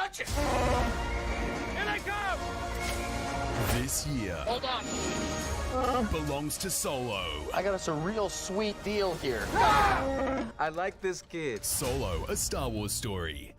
Watch it! Here they come! This year Hold on. belongs to Solo. I got us a real sweet deal here. I like this kid. Solo, a Star Wars story.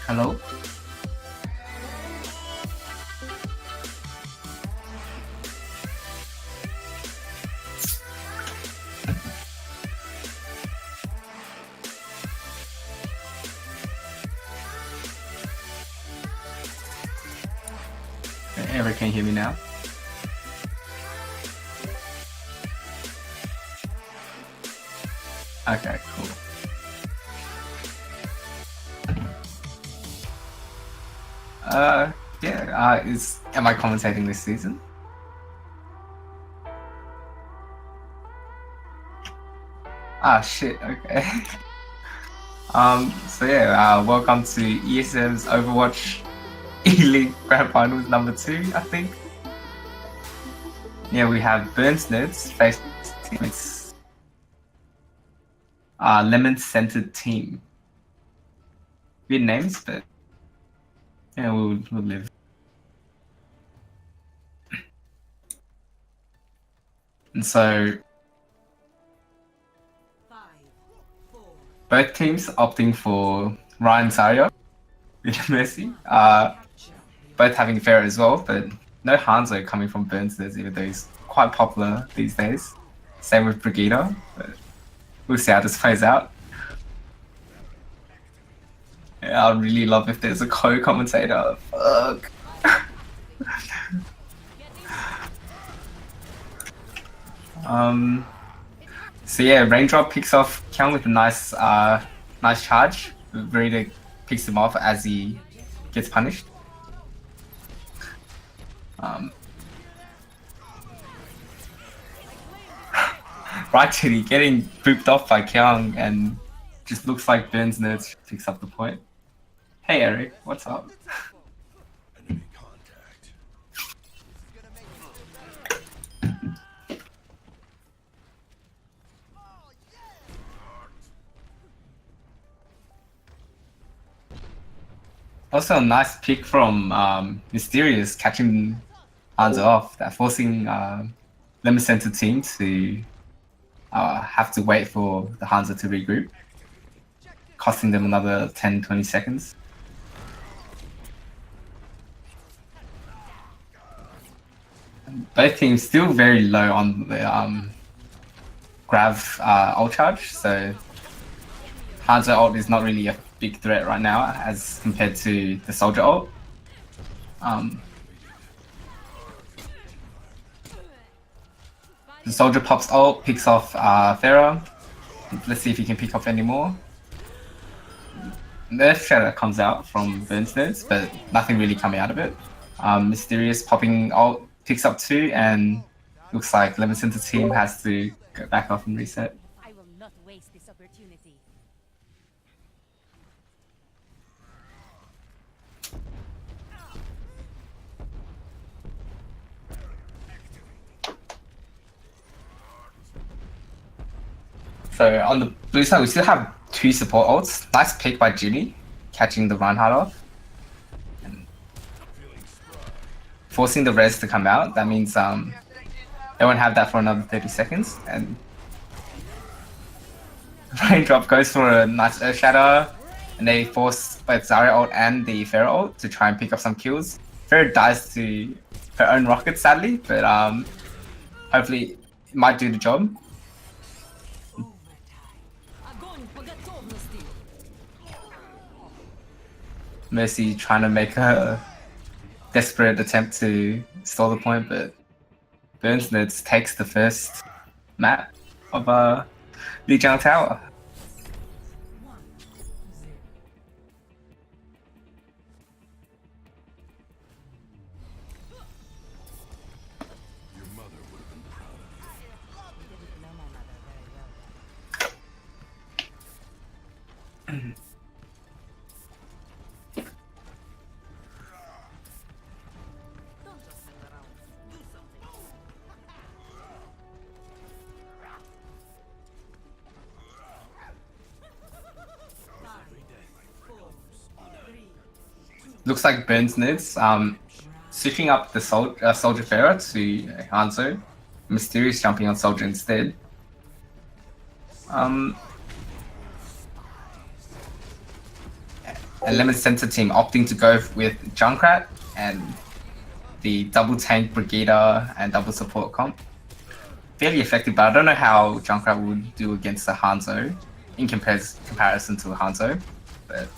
Hello? Eric, can you hear me now? Okay, cool. Am I commentating this season? Ah, shit, okay. Welcome to ESM's Overwatch Eleague Grand Finals number 2, I think. Yeah, we have Burns Nerds facing its lemon-scented team. Weird names, but yeah, we'll live. And so, both teams opting for Ryan Zarya with Mercy. Both having Pharah as well, but no Hanzo coming from Burns, even though he's quite popular these days. Same with Brigitte, but we'll see how this plays out. Yeah, I'd really love if there's a co-commentator. Fuck. So yeah, Raindrop picks off Kyung with a nice charge. Verita picks him off as he gets punished. Right, Chitty getting booped off by Kyung and just looks like Burns Nerds picks up the point. Hey Eric, what's up? Enemy contact. Also a nice pick from Mysterious catching Hanzo off, that forcing Lemon Center team to have to wait for the Hanzo to regroup, costing them another 10-20 seconds. Both teams still very low on the Grav ult charge, so Hanzo ult is not really a big threat right now as compared to the Soldier ult. The Soldier pops ult, picks off Pharah. Let's see if he can pick off any more. Nerf Shatter comes out from Burns Nerds, but nothing really coming out of it. Mysterious popping ult, picks up 2, and looks like Lemon Center team has to go back off and reset. I will not waste this opportunity. So on the blue side, we still have 2 support ults. Nice pick by Jimmy, catching the Reinhardt off. And forcing the res to come out. That means they won't have that for another 30 seconds. And Raindrop goes for a nice Earth Shatter. and they force both Zarya ult and the Pharah ult to try and pick up some kills. Pharah dies to her own rocket, sadly, but hopefully it might do the job. Mercy trying to make a desperate attempt to stall the point, but Burnsnitz takes the first map of Lijiang Tower. Your mother would have been proud of you. Didn't know my mother very well. Don't just hang around. Do something. Looks like Burnsnitz switching up the Soldier Pharah to Hanzo. Mysterious jumping on Soldier instead. And Lemon Center team opting to go with Junkrat and the double tank Brigida and double support comp. Fairly effective, but I don't know how Junkrat would do against a Hanzo in comparison to a Hanzo. But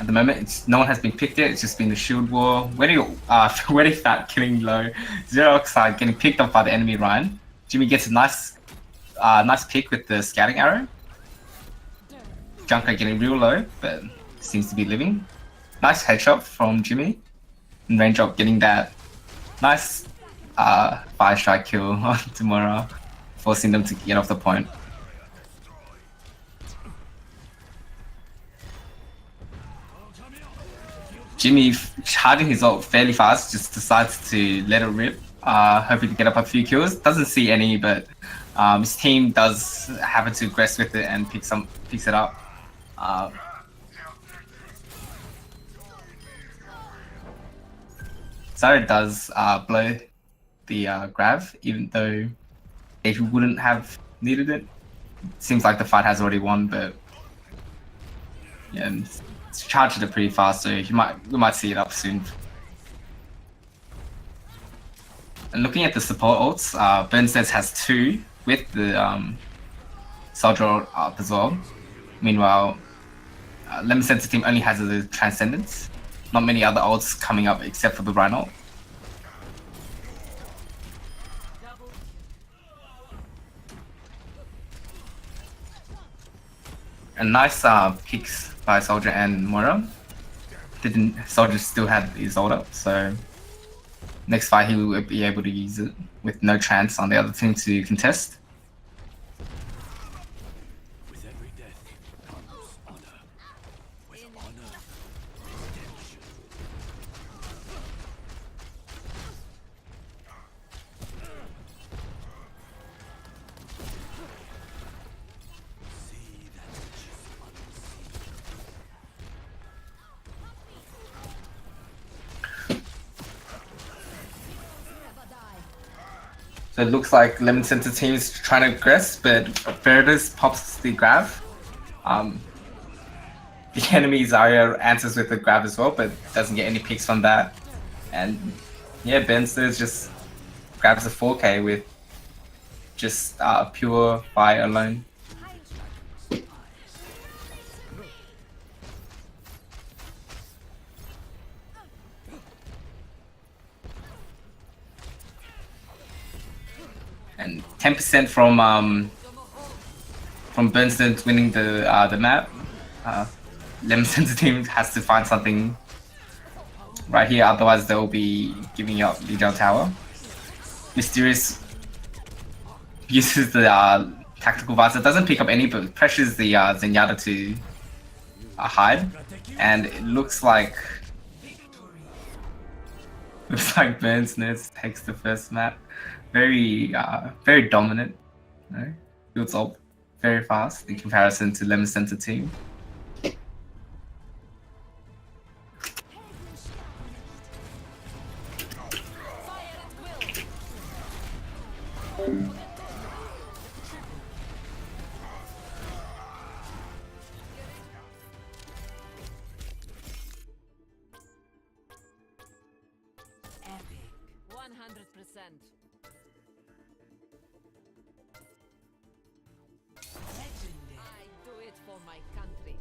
at the moment, no one has been picked yet. It's just been the shield war. Wedding Fat killing low. Zero Oxide getting picked up by the enemy Ryan. Jimmy gets a nice pick with the scouting arrow. Junkrat getting real low, but seems to be living. Nice headshot from Jimmy. And Raindrop getting that nice 5-strike kill on Tamura, forcing them to get off the point. Jimmy, charging his ult fairly fast, just decides to let it rip, hoping to get up a few kills. Doesn't see any, but his team does happen to aggress with it and picks it up. Zarya does blow the grav, even though if he wouldn't have needed it. Seems like the fight has already won, but yeah, it's charged it pretty fast, so we might see it up soon. And looking at the support ults, Burnsnitz has 2 with the Soldier ult up as well. Meanwhile, Lemon Center team only has the Transcendence. Not many other ults coming up except for the Rhino ult. And nice picks by Soldier and Moira. Soldier still had his ult up, so next fight he will be able to use it with no chance on the other team to contest. With every death comes honor. With honor, redemption. See that which is unseen. So it looks like Lemon Center team is trying to aggress, but Veritas pops the grab. The enemy Zarya answers with the grab as well, but doesn't get any picks from that. And yeah, Bensters just grabs a 4K with just pure fire alone. And 10% from Bernstein winning the map. Lemon Center team has to find something right here, otherwise they'll be giving up Lijiang Tower. Mysterious uses the tactical visor, doesn't pick up any, but pressures the Zenyatta to hide, and it looks like Burnsnitz takes the first map. Very dominant. You know? Builds up very fast in comparison to Lemon Center team. Legendary. I do it for my country.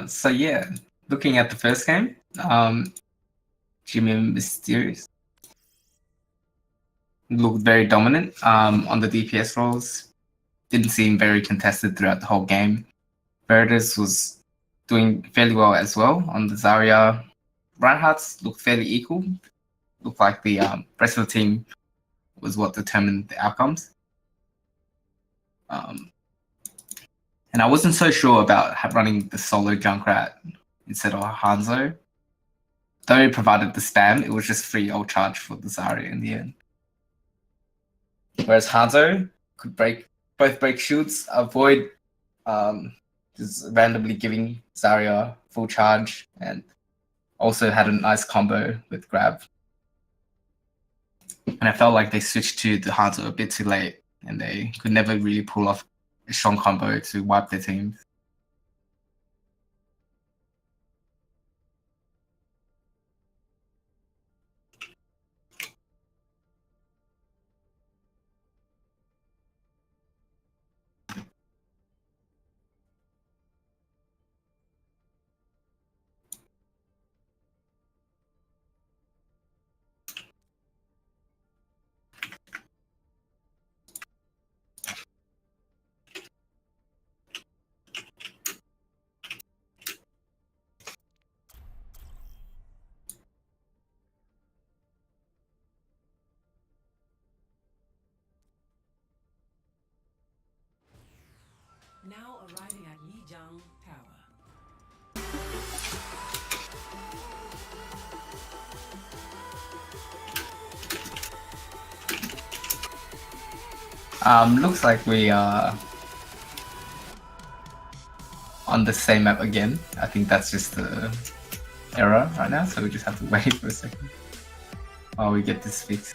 So yeah, looking at the first game, Jimmy Mysterious looked very dominant on the DPS roles. Didn't seem very contested throughout the whole game. Veritas was doing fairly well as well on the Zarya. Reinhardt's looked fairly equal. Looked like the rest of the team was what determined the outcomes. And I wasn't so sure about running the solo Junkrat instead of Hanzo. Though it provided the spam, it was just free ult charge for the Zarya in the end. Whereas Hanzo could both break shields, avoid just randomly giving Zarya full charge, and also had a nice combo with grab. And I felt like they switched to the Hanzo a bit too late, and they could never really pull off a strong combo to wipe their team. Now arriving at Lijiang Tower. Looks like we are on the same map again. I think that's just the error right now, so we just have to wait for a second while we get this fixed.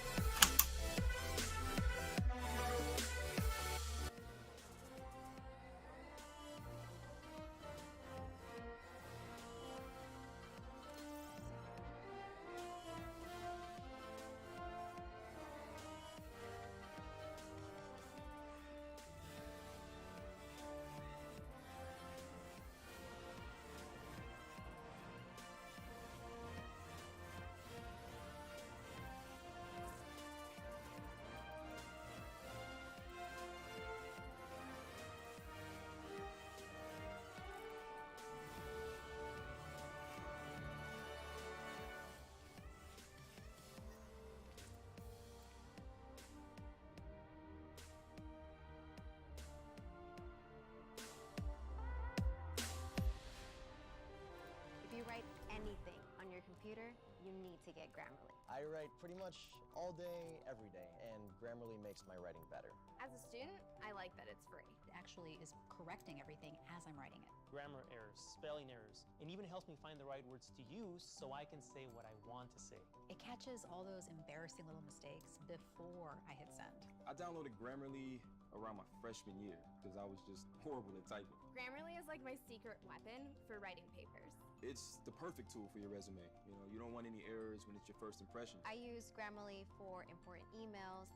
If you write anything on your computer, you need to get Grammarly. I write pretty much all day, every day, and Grammarly makes my writing better. As a student, I like that it's free. It actually is correcting everything as I'm writing it. Grammar errors, spelling errors, and even helps me find the right words to use so I can say what I want to say. It catches all those embarrassing little mistakes before I hit send. I downloaded Grammarly around my freshman year because I was just horrible at typing. Grammarly is like my secret weapon for writing papers. It's the perfect tool for your resume. You know, you don't want any errors when it's your first impression. I use Grammarly for important emails.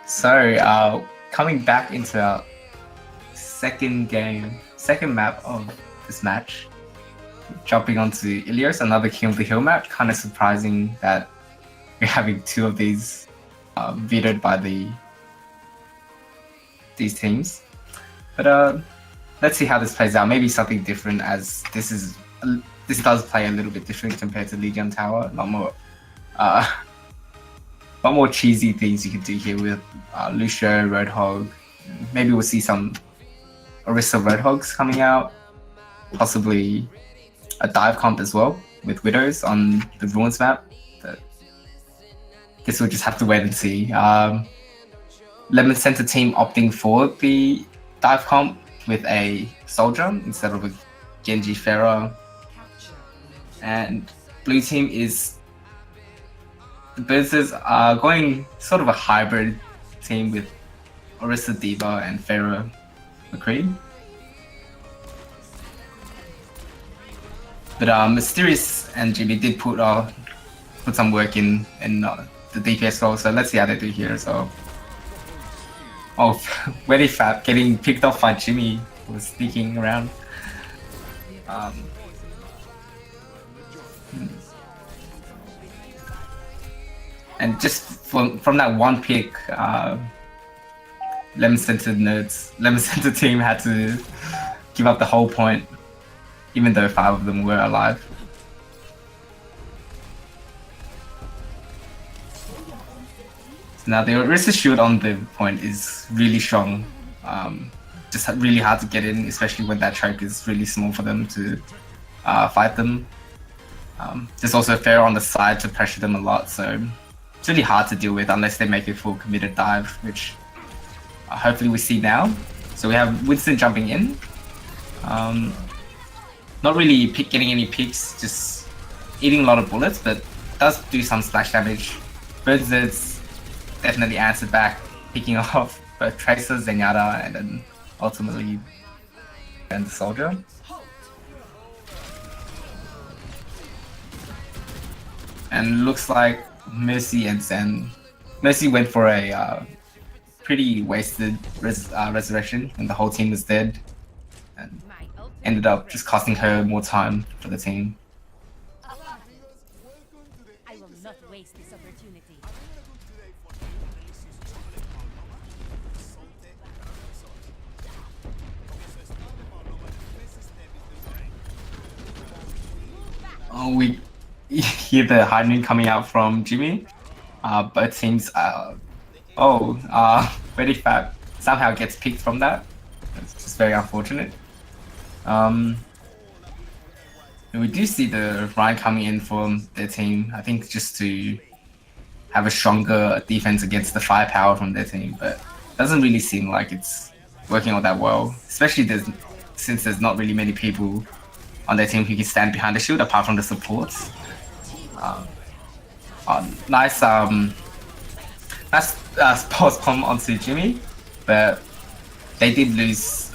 So, coming back into our second map of this match, jumping onto Ilios, another King of the Hill match. Kind of surprising that we're having two of these vetoed by these teams. But let's see how this plays out. Maybe something different, as this does play a little bit different compared to Legion Tower. A lot more cheesy things you can do here with Lucio, Roadhog. Maybe we'll see some Orisa Roadhogs coming out. Possibly a dive comp as well with Widows on the Ruins map. But guess we'll just have to wait and see. Lemon Center team opting for the dive comp with a Soldier instead of a Genji Pharah. And blue team is the Blizzards are going sort of a hybrid team with Orisa D.Va and Pharah McCree. But Mysterious and Jimmy did put some work in the DPS role, so let's see how they do here. So, very fat getting picked off by Jimmy, who was sneaking around. And just from that one pick, Lemon Center team had to give up the whole point, even though 5 of them were alive. So now the Orisa shield on the point is really strong. Just really hard to get in, especially when that choke is really small for them to fight them. There's also Pharah on the side to pressure them a lot, so it's really hard to deal with unless they make a full committed dive, which hopefully we see now. So we have Winston jumping in. Not really getting any picks, just eating a lot of bullets, but does do some splash damage. Blizzards definitely answered back, picking off both Tracer, Zenyatta, and then ultimately the Soldier. And looks like Mercy and Zen. Mercy went for a pretty wasted resurrection when the whole team was dead, and ended up just costing her more time for the team. I will not waste this opportunity. Oh, we hear the high noon coming out from Jimmy. Both teams Very Fat somehow gets picked from that. It's just very unfortunate. And we do see the Ryan coming in from their team, I think just to have a stronger defense against the firepower from their team, but it doesn't really seem like it's working all that well, especially since there's not really many people on their team who can stand behind the shield apart from the supports. Nice pause pump onto Jimmy, but they did lose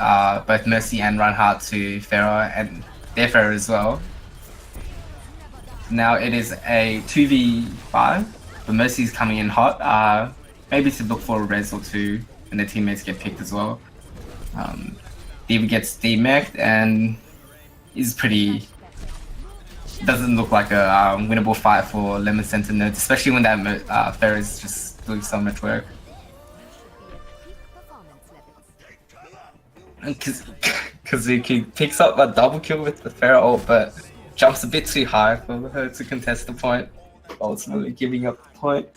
both Mercy and Reinhardt to Pharah, and their Pharah as well. Now it is a 2v5, but Mercy's coming in hot, maybe to look for a res or two, and their teammates get picked as well. D.Va gets demeched and is pretty... doesn't look like a winnable fight for Lemon Center nerds, especially when that Pharah is just doing so much work. And Kazuki picks up a double kill with the Pharah ult, but jumps a bit too high for her to contest the point, ultimately giving up the point.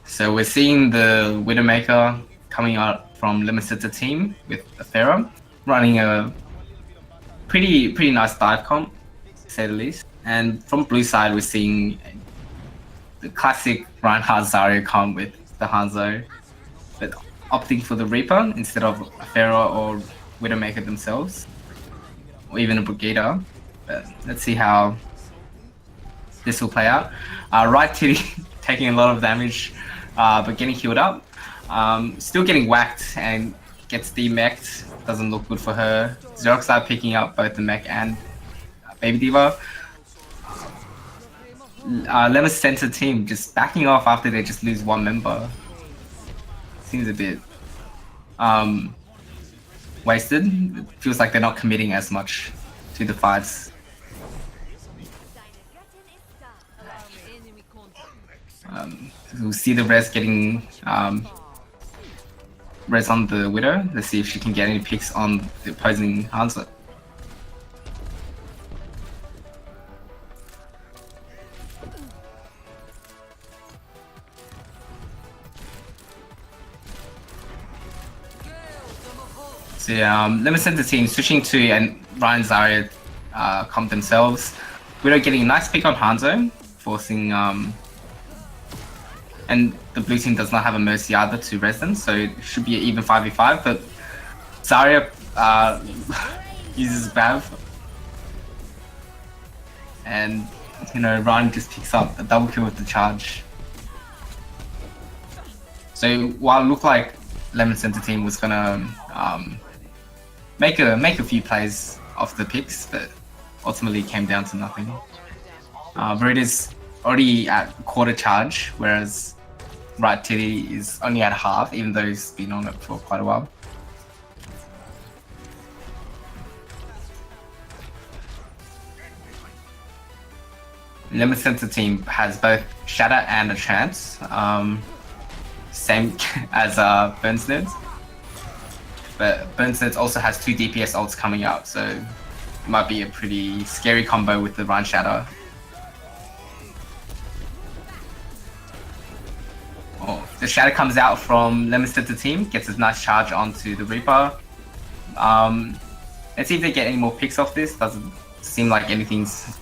So we're seeing the Widowmaker coming out from Lemon Center team with a Pharah, running a pretty nice dive comp, to say the least. And from blue side, we're seeing the classic Reinhardt Zarya comp with the Hanzo, but opting for the Reaper instead of a Pharaoh or Widowmaker themselves, or even a Brigida. But let's see how this will play out. Right titty taking a lot of damage, but getting healed up. Still getting whacked and gets demech'd. Doesn't look good for her. Xeroxide picking up both the mech and Baby Diva. Lemon Center team just backing off after they just lose one member. Seems a bit wasted. It feels like they're not committing as much to the fights. We'll see the res getting res on the Widow. Let's see if she can get any picks on the opposing Hanzo. So Lemon Center team switching to and Ryan Zarya comp themselves. Widow getting a nice pick on Hanzo, forcing and the blue team does not have a Mercy either to res them, so it should be an even 5v5, but Zarya uses Bav, and Ryan just picks up a double kill with the charge. So while it looked like Lemon Center team was gonna make a few plays off the picks, but ultimately came down to nothing. Verida's already at quarter charge, whereas Right Titty is only at half, even though he's been on it for quite a while. Lemon Center team has both Shatter and a Chance, same as Burnsneds. But Burnsneds also has 2 DPS ults coming out, so it might be a pretty scary combo with the Ryan Shatter. Oh, the Shatter comes out from Lemon Center team, gets a nice charge onto the Reaper. Let's see if they get any more picks off this. Doesn't seem like anything's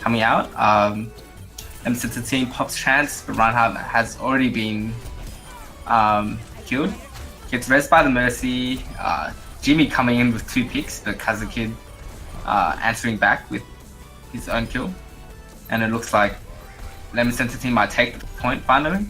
coming out. Lemon Center team pops Chance, but Reinhardt has already been killed. Gets res by the Mercy. Jimmy coming in with 2 picks, but Kazakid answering back with his own kill. And it looks like Lemon Center team might take the point finally.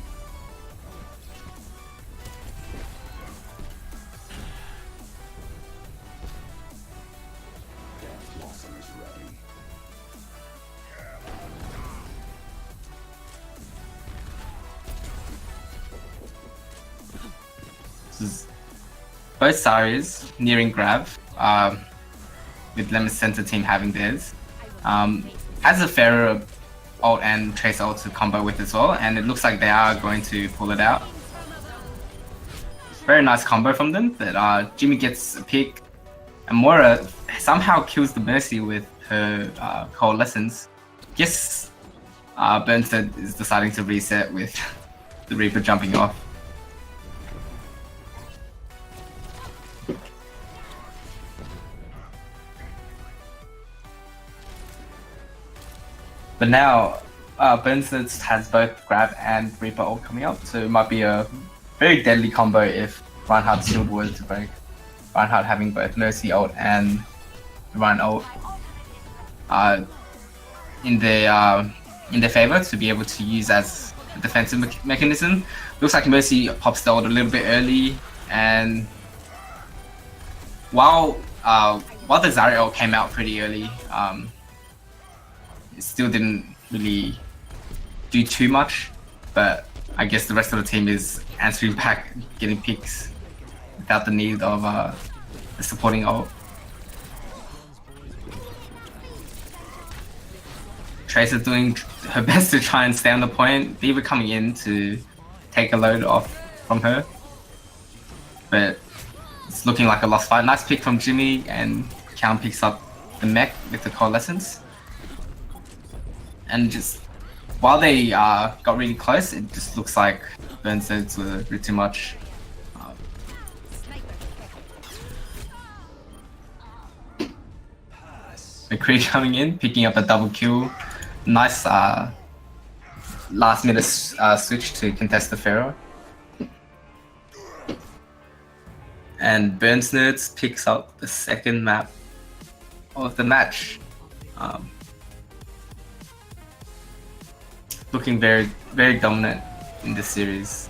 Both Saris nearing grab, with Lemon Center team having theirs. Has a Pharaoh ult and Trace ult to combo with as well, and it looks like they are going to pull it out. Very nice combo from them, but Jimmy gets a pick, and Moira somehow kills the Mercy with her Coalescence. Guess Burnstead is deciding to reset with the Reaper jumping off. But now, Burnstead has both Grab and Reaper ult coming up, so it might be a very deadly combo if Reinhardt's shield were to break. Reinhardt having both Mercy ult and Ryan ult in their favor to be able to use as a defensive mechanism. Looks like Mercy pops the ult a little bit early, and while the Zarya ult came out pretty early, it still didn't really do too much, but I guess the rest of the team is answering back, getting picks without the need of a supporting ult. Tracer doing her best to try and stay on the point, Diva coming in to take a load off from her, but it's looking like a lost fight. Nice pick from Jimmy, and Count picks up the mech with the Coalescence. And just while they got really close, it just looks like Burnsteads were a bit too much. McCree coming in, picking up a double kill. Nice last minute switch to contest the Pharaoh. And Burns Nerds picks up the second map of the match. Looking very, very dominant in this series.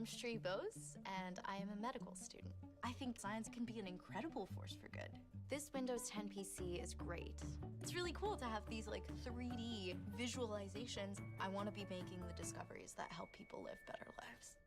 I'm Shri Bose, and I am a medical student. I think science can be an incredible force for good. This Windows 10 PC is great. It's really cool to have these like 3D visualizations. I want to be making the discoveries that help people live better lives.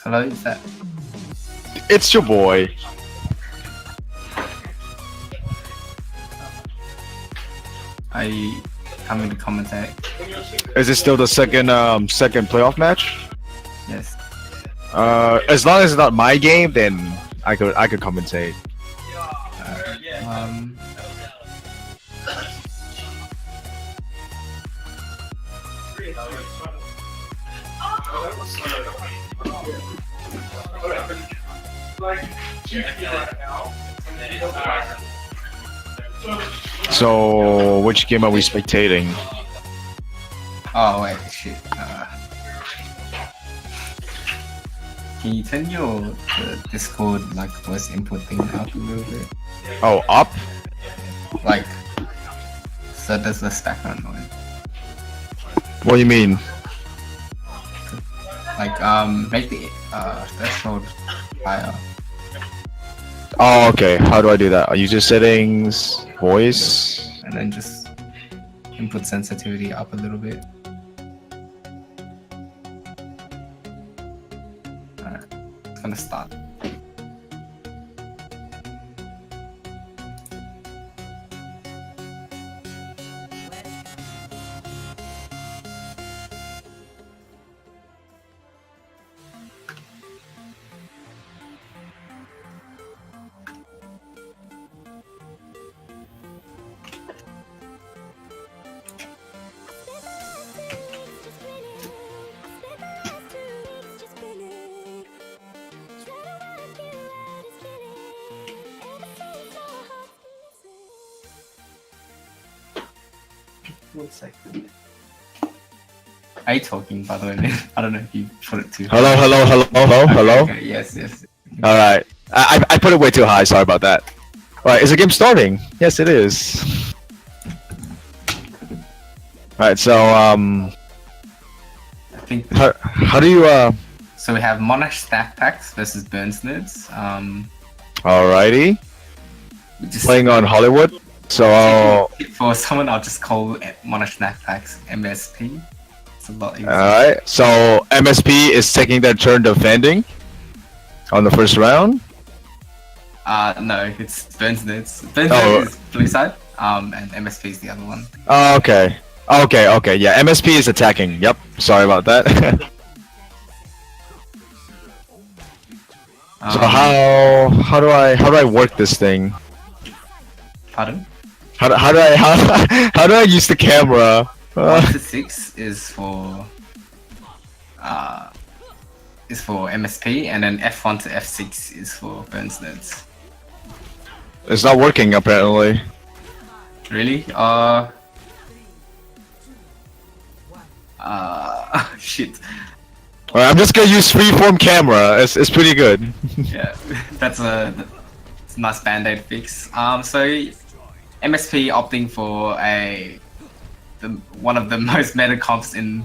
Hello, is that? It's your boy. I coming to commentate. Is it still the second playoff match? Yes. As long as it's not my game, then I could commentate. Um. So, which game are we spectating? Oh wait, shit. Can you turn your Discord like voice input thing up a little bit? Oh, up? Like, so there's less background noise. What do you mean? Like, make the threshold higher. Oh, okay. How do I do that? User settings, voice, and then just input sensitivity up a little bit. Alright, it's gonna start. 1 second. Are you talking, by the way, man? I don't know if you put it too high. Hello. Okay, yes. All right. I put it way too high. Sorry about that. All right. Is the game starting? Yes, it is. All right. So I think. how do you So we have Monash Stack Packs versus Burns Nerds. Alrighty. Just Playing on Hollywood. So for someone, I'll just call Monash Stack Packs MSP. It's a lot easier. alright. So MSP is taking their turn defending on the first round. No, it's Burns Nerds. Burns Nerds is blue side. And MSP is the other one. Okay. Yeah, MSP is attacking. Yep. Sorry about that. So how do I work this thing? Pardon? How do I use the camera? 1 to 6 is for MSP, and then F1 to F6 is for Burns Nerds. It's not working apparently. Really? Shit. Alright, I'm just gonna use freeform camera. It's pretty good. Yeah, that's a nice band-aid fix. So MSP opting for one of the most meta comps in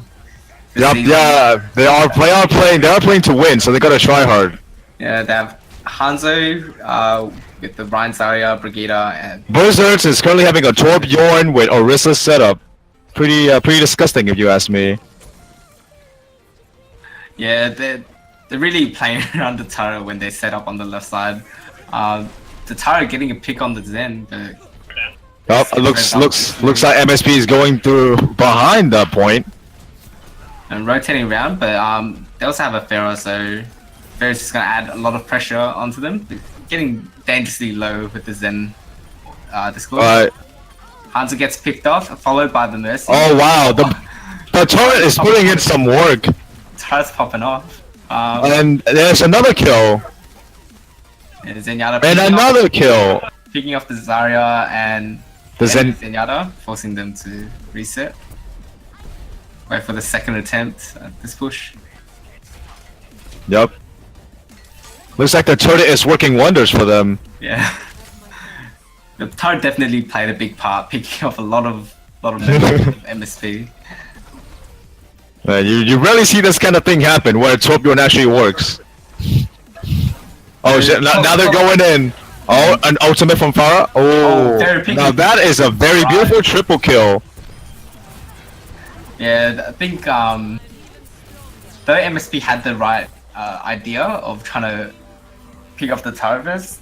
the Yep, season. yeah, they are playing to win, so they gotta try hard. Yeah, they have Hanzo with the Ryan Zarya, Brigida, and Blizzards is currently having a Torbjorn with Orisa setup. Pretty disgusting if you ask me. yeah, they're really playing around the turret when they set up on the left side. The turret getting a pick on the Zen, but It looks like MSP is going through behind the point. and rotating around, but they also have a Pharaoh, so Pharaoh's just gonna add a lot of pressure onto them. They're getting dangerously low with the Zen discord. Alright. Hanzo gets picked off, followed by the Mercy. Oh wow, the turret is putting in some work. Turret's popping off. And there's another kill. And Zenyatta And another kill. picking off the Zarya and Zenyatta, forcing them to reset. Wait for the second attempt at this push. Yep. Looks like the turret is working wonders for them. Yeah. The turret definitely played a big part, picking off a lot of members of MSP. You rarely see this kind of thing happen where Torbjorn actually works. Oh shit! Now they're going in. Oh, an ultimate from Farah. Oh, now that is a very beautiful triple kill. Yeah, I think though MSP had the right idea of trying to pick off the turret first,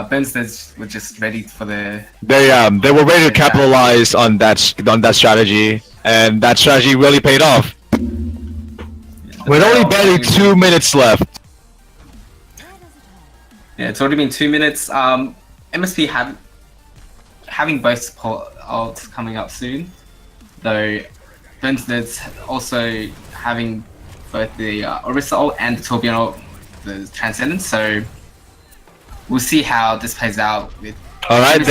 Burns were just ready for the. They were ready to capitalize on that strategy, and that strategy really paid off. With only barely 2 minutes left. Yeah, it's already been 2 minutes. MSP having both support ults coming up soon, though Burns also having both the Orisa ult and the Torbjorn ult, the Transcendence, so we'll see how this plays out with. Alright,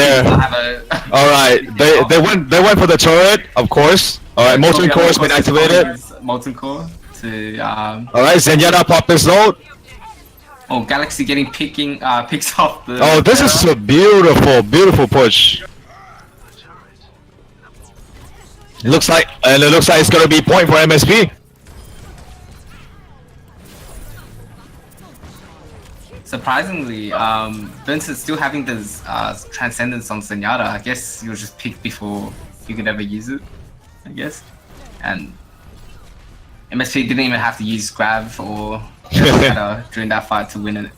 Alright, they went for the turret, of course. Alright, Molten Core has been activated. Molten Core to Alright, Zenyatta popped his ult. Oh, Galaxy picks off the. Oh, this is a beautiful push. It looks like it's gonna be point for MSP. Surprisingly, Vince is still having this Transcendence on Zenyatta. I guess he was just picked before he could ever use it, I guess. And MSP didn't even have to use Grav or during that fight to win it.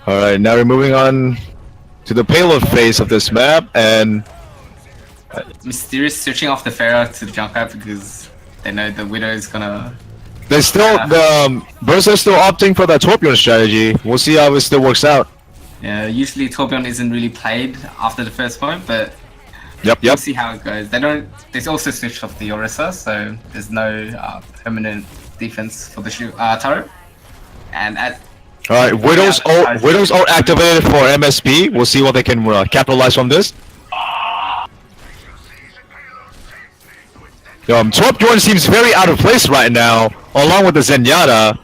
Alright, now we're moving on to the payload phase of this map, and Mysterious switching off the Pharaoh to the Junkrat because they know the Widow is gonna. they still Burst are still opting for that Torbjorn strategy. We'll see how it still works out. Yeah, usually Torbjorn isn't really played after the first point, but Yep. we'll see how it goes. They also switched off the Orisa, so there's no permanent defense for the turret. And Alright, Widow's ult activated for MSP. We'll see what they can capitalize from this. Torbjorn seems very out of place right now, along with the Zenyatta.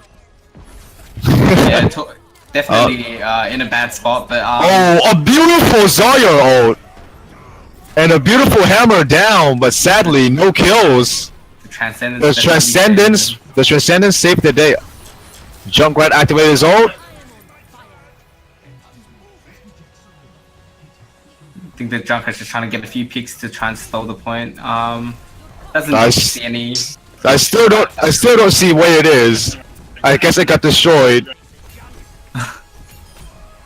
Yeah, definitely in a bad spot, but oh, a beautiful Zarya ult! And a beautiful hammer down, but sadly, no kills. The Transcendence saved the day. Junkrat activated his ult. I think the Junkrat's just trying to get a few picks to try and stall the point. Doesn't see any. I still don't see where it is. I guess it got destroyed.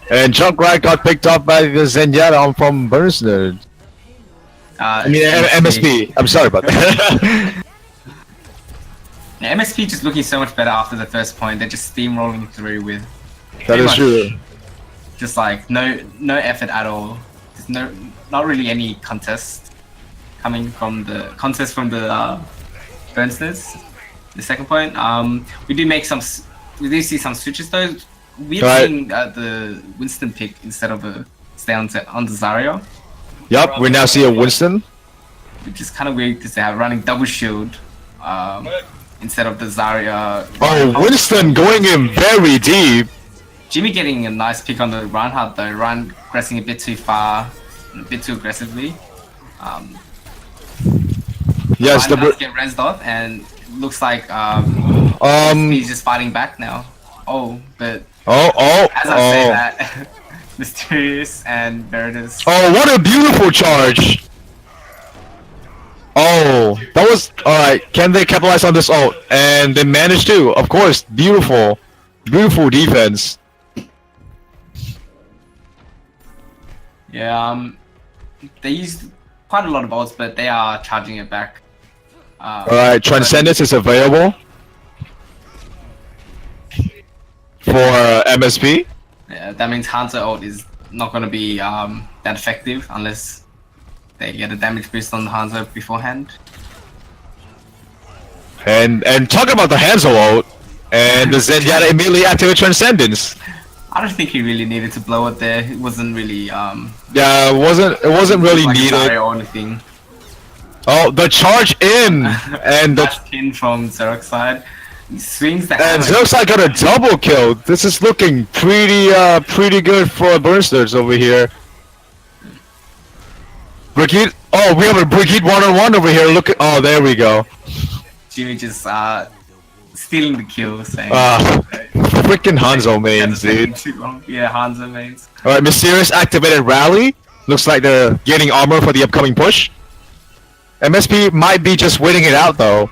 And Junkrat got picked up by the Zenyatta from Bernstein. I mean MSP. I'm sorry about that. Yeah, MSP just looking so much better after the first point. They're just steamrolling through with. That is true. Just like no effort at all. There's not really any contest coming from the Bernsters. The second point. We do see some switches though. We're seeing the Winston pick instead of a stay on the Zarya. Yup, we now see a Winston. Which is kind of weird because they're running double shield instead of the Zarya. Oh, Winston going in very deep. Jimmy getting a nice pick on the Reinhardt though. Ryan progressing a bit too far, a bit too aggressively. Yes, the get rezzed off, and looks like he's just fighting back now. Oh, but as I say that, Mysterious and Veritas. Oh, what a beautiful charge! Oh, that was alright. Can they capitalize on this ult? And they managed to, of course. Beautiful defense. Yeah, they used quite a lot of ults, but they are charging it back. Alright, Transcendence is available for MSP. Yeah, that means Hunter ult is not going to be that effective unless they get a damage boost on the Hanzo beforehand. And talking about the Hanzo ult, and the Zenyatta immediately activated Transcendence. I don't think he really needed to blow it there. It wasn't really yeah, it wasn't really like needed or anything. Oh, the charge in and the pin from Xerox side. He swings the and Xerox side got a double kill. This is looking pretty good for Burnsters over here. Brigitte, oh, we have a Brigitte 1-on-1 over here. Look at, oh, there we go. Jimmy just stealing the kill, saying freaking Hanzo mains, dude. Yeah, Hanzo mains. Alright, Mysterious activated Rally. Looks like they're getting armor for the upcoming push. MSP might be just waiting it out though.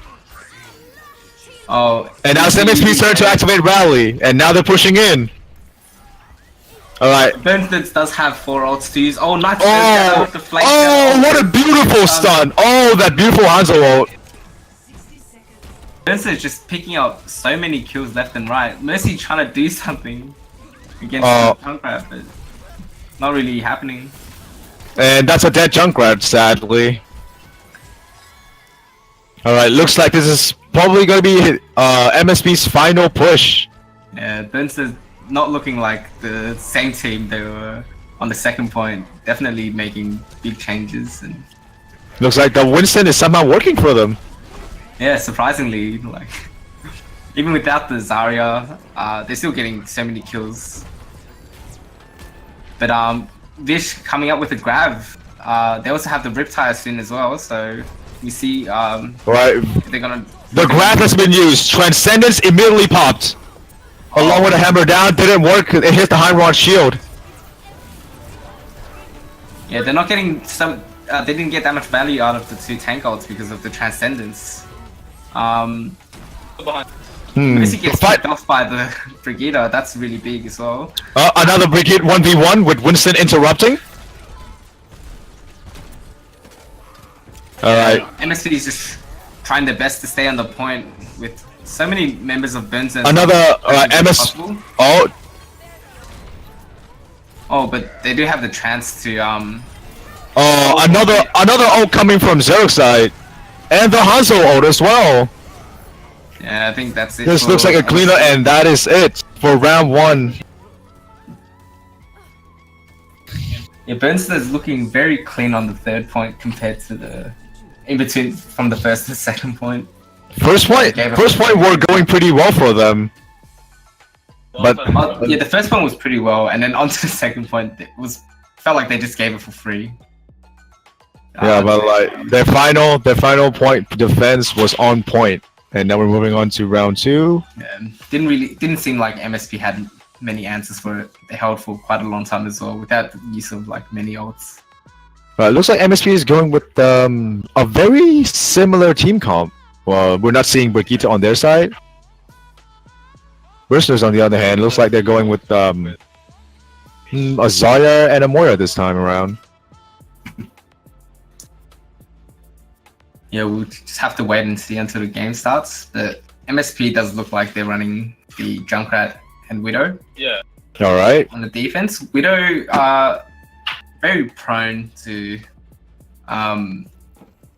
Oh, and now it's MSP's turn to activate Rally, and now they're pushing in. Alright. Bernstein does have 4 ults to use. Oh, nice. What a beautiful stun. Oh, that beautiful Hanzo ult. Bernstein is just picking up so many kills left and right. Mercy trying to do something against Junkrat, but not really happening. And that's a dead Junkrat, sadly. Alright, looks like this is probably going to be MSP's final push. Yeah, Bernstein's not looking like the same team they were on the second point. Definitely making big changes. And looks like the Winston is somehow working for them. Yeah, surprisingly, like even without the Zarya, they're still getting so many kills. But Vish coming up with a grab. They also have the Riptide soon as well, so we see right. They're gonna. The grab has been used. Transcendence immediately popped. Along with a hammer down, didn't work. It hit the high rod shield. Yeah, they're not getting some. They didn't get that much value out of the 2 tank ults because of the Transcendence. If he gets picked off by the Brigitte, that's really big as well. Another Brigitte 1v1 with Winston interrupting. Alright. MSP is just trying their best to stay on the point with so many members of Bernstein. Another MS. Oh, but they do have the chance to another ult coming from Xerox side, and the Hanzo ult as well. Yeah, I think that's it. This looks like a cleaner, and that is it for round 1. Yeah, Bernstein is looking very clean on the 3rd point compared to the in between from the first to second point. First point were going pretty well for them. But yeah, the first one was pretty well, and then onto the second point, felt like they just gave it for free. Yeah, but like their final point defense was on point, and now we're moving on to round 2. Yeah, didn't seem like MSP had many answers for it. They held for quite a long time as well, without the use of like many ults. It looks like MSP is going with a very similar team comp. Well, we're not seeing Brigitte on their side. Bristers, on the other hand, looks like they're going with a Zarya and a Moira this time around. Yeah, we'll just have to wait and see until the game starts. But MSP does look like they're running the Junkrat and Widow. Yeah. All right. On the defense, Widow are very prone to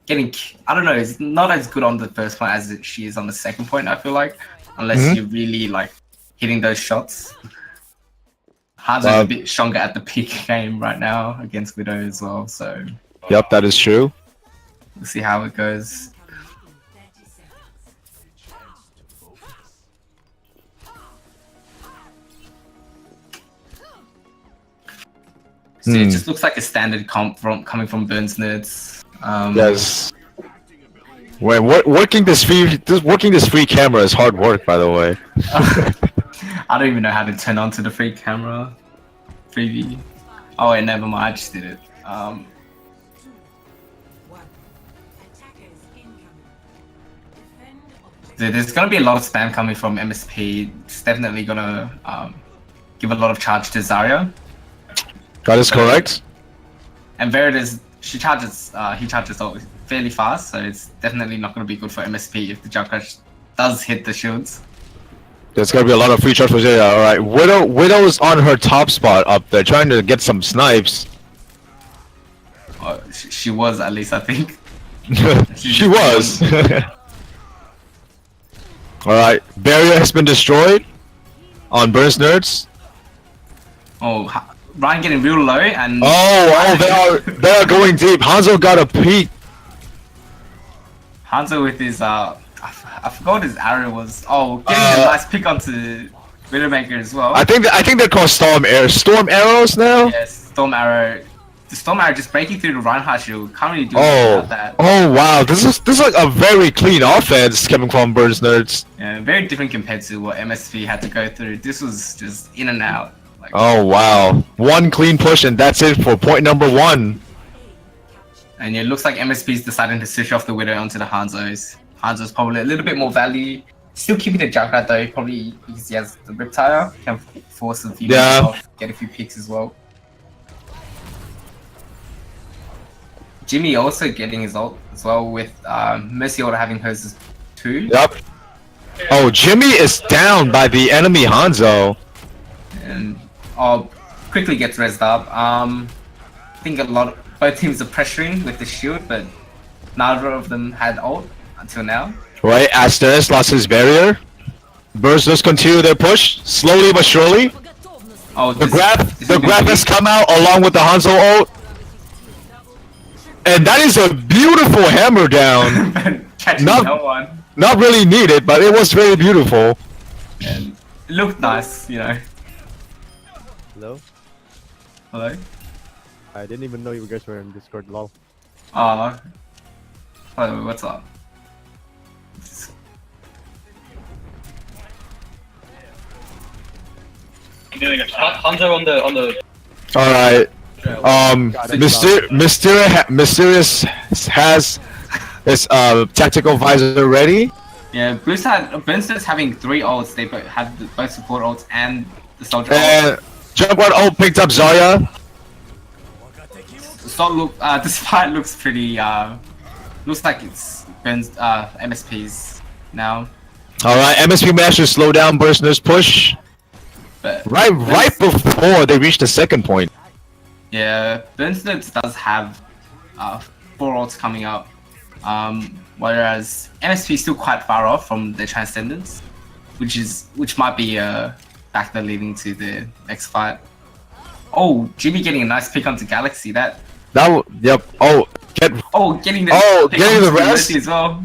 getting. I don't know. It's not as good on the first point as she is on the second point. I feel like, unless you're really like hitting those shots. Hanzo's a bit stronger at the peak game right now against Widow as well. So. Yep, that is true. We'll see how it goes. So it just looks like a standard comp coming from Burns Nerds. Yes. Working this free camera is hard work, by the way. I don't even know how to turn on to the free camera. Preview. Oh wait, never mind. I just did it. There's gonna be a lot of spam coming from MSP. It's definitely gonna give a lot of charge to Zarya. That is correct. And Veritas, he charges fairly fast, so it's definitely not gonna be good for MSP if the Junkrat does hit the shields. There's gonna be a lot of free charge for Zarya. All right, Widow is on her top spot up there, trying to get some snipes. She was, at least, I think. She was. Alright, barrier has been destroyed on Burns Nerds. Oh, Ryan getting real low and... they are going deep. Hanzo got a peek. Hanzo with his, I forgot what his arrow was. Oh, getting a nice pick onto Widowmaker as well. I think they're called storm arrows now? Yes, storm arrow. The storm arrow just breaking through the Reinhardt shield. Can't really do anything about that. Oh wow, this is like a very clean offense coming from Burns Nerds. Yeah, very different compared to what MSV had to go through. This was just in and out. Like, oh wow, one clean push and that's it for point number 1. And it looks like MSP's deciding to switch off the Widow onto the Hanzos. Hanzo's probably a little bit more value. Still keeping the Junkrat though, probably because he has the Riptire. Can force a few off, get a few picks as well. Jimmy also getting his ult as well with Mercy Order having hers too. Yep. Oh, Jimmy is down by the enemy Hanzo. And quickly gets rezzed up. I think both teams are pressuring with the shield, but neither of them had ult until now. Right, Asteris lost his barrier. Burns just continue their push, slowly but surely. Oh, the grab has come out along with the Hanzo ult. And that is a beautiful hammer down. Not really needed, but it was very beautiful. And it looked nice, you know. Hello? Hello? I didn't even know you guys were in Discord, lol. Oh, what's up? Hanzo on the. Alright. Mysterious has his tactical visor ready. Yeah, Blue's having 3 ults. They have both support ults and the soldier ult. Junkrat ult picked up Zarya. This fight looks pretty. Looks like it's Ben's MSP's now. Alright, MSP managed to slow down Burstner's push. But right before they reach the second point. Yeah, Burns Nerds does have 4 ults coming up, whereas MSP is still quite far off from their Transcendence, which might be a factor leading to the next fight. Oh, Jimmy getting a nice pick onto Galaxy. Yep. Oh, Oh, getting the getting the rest? Mercy as well.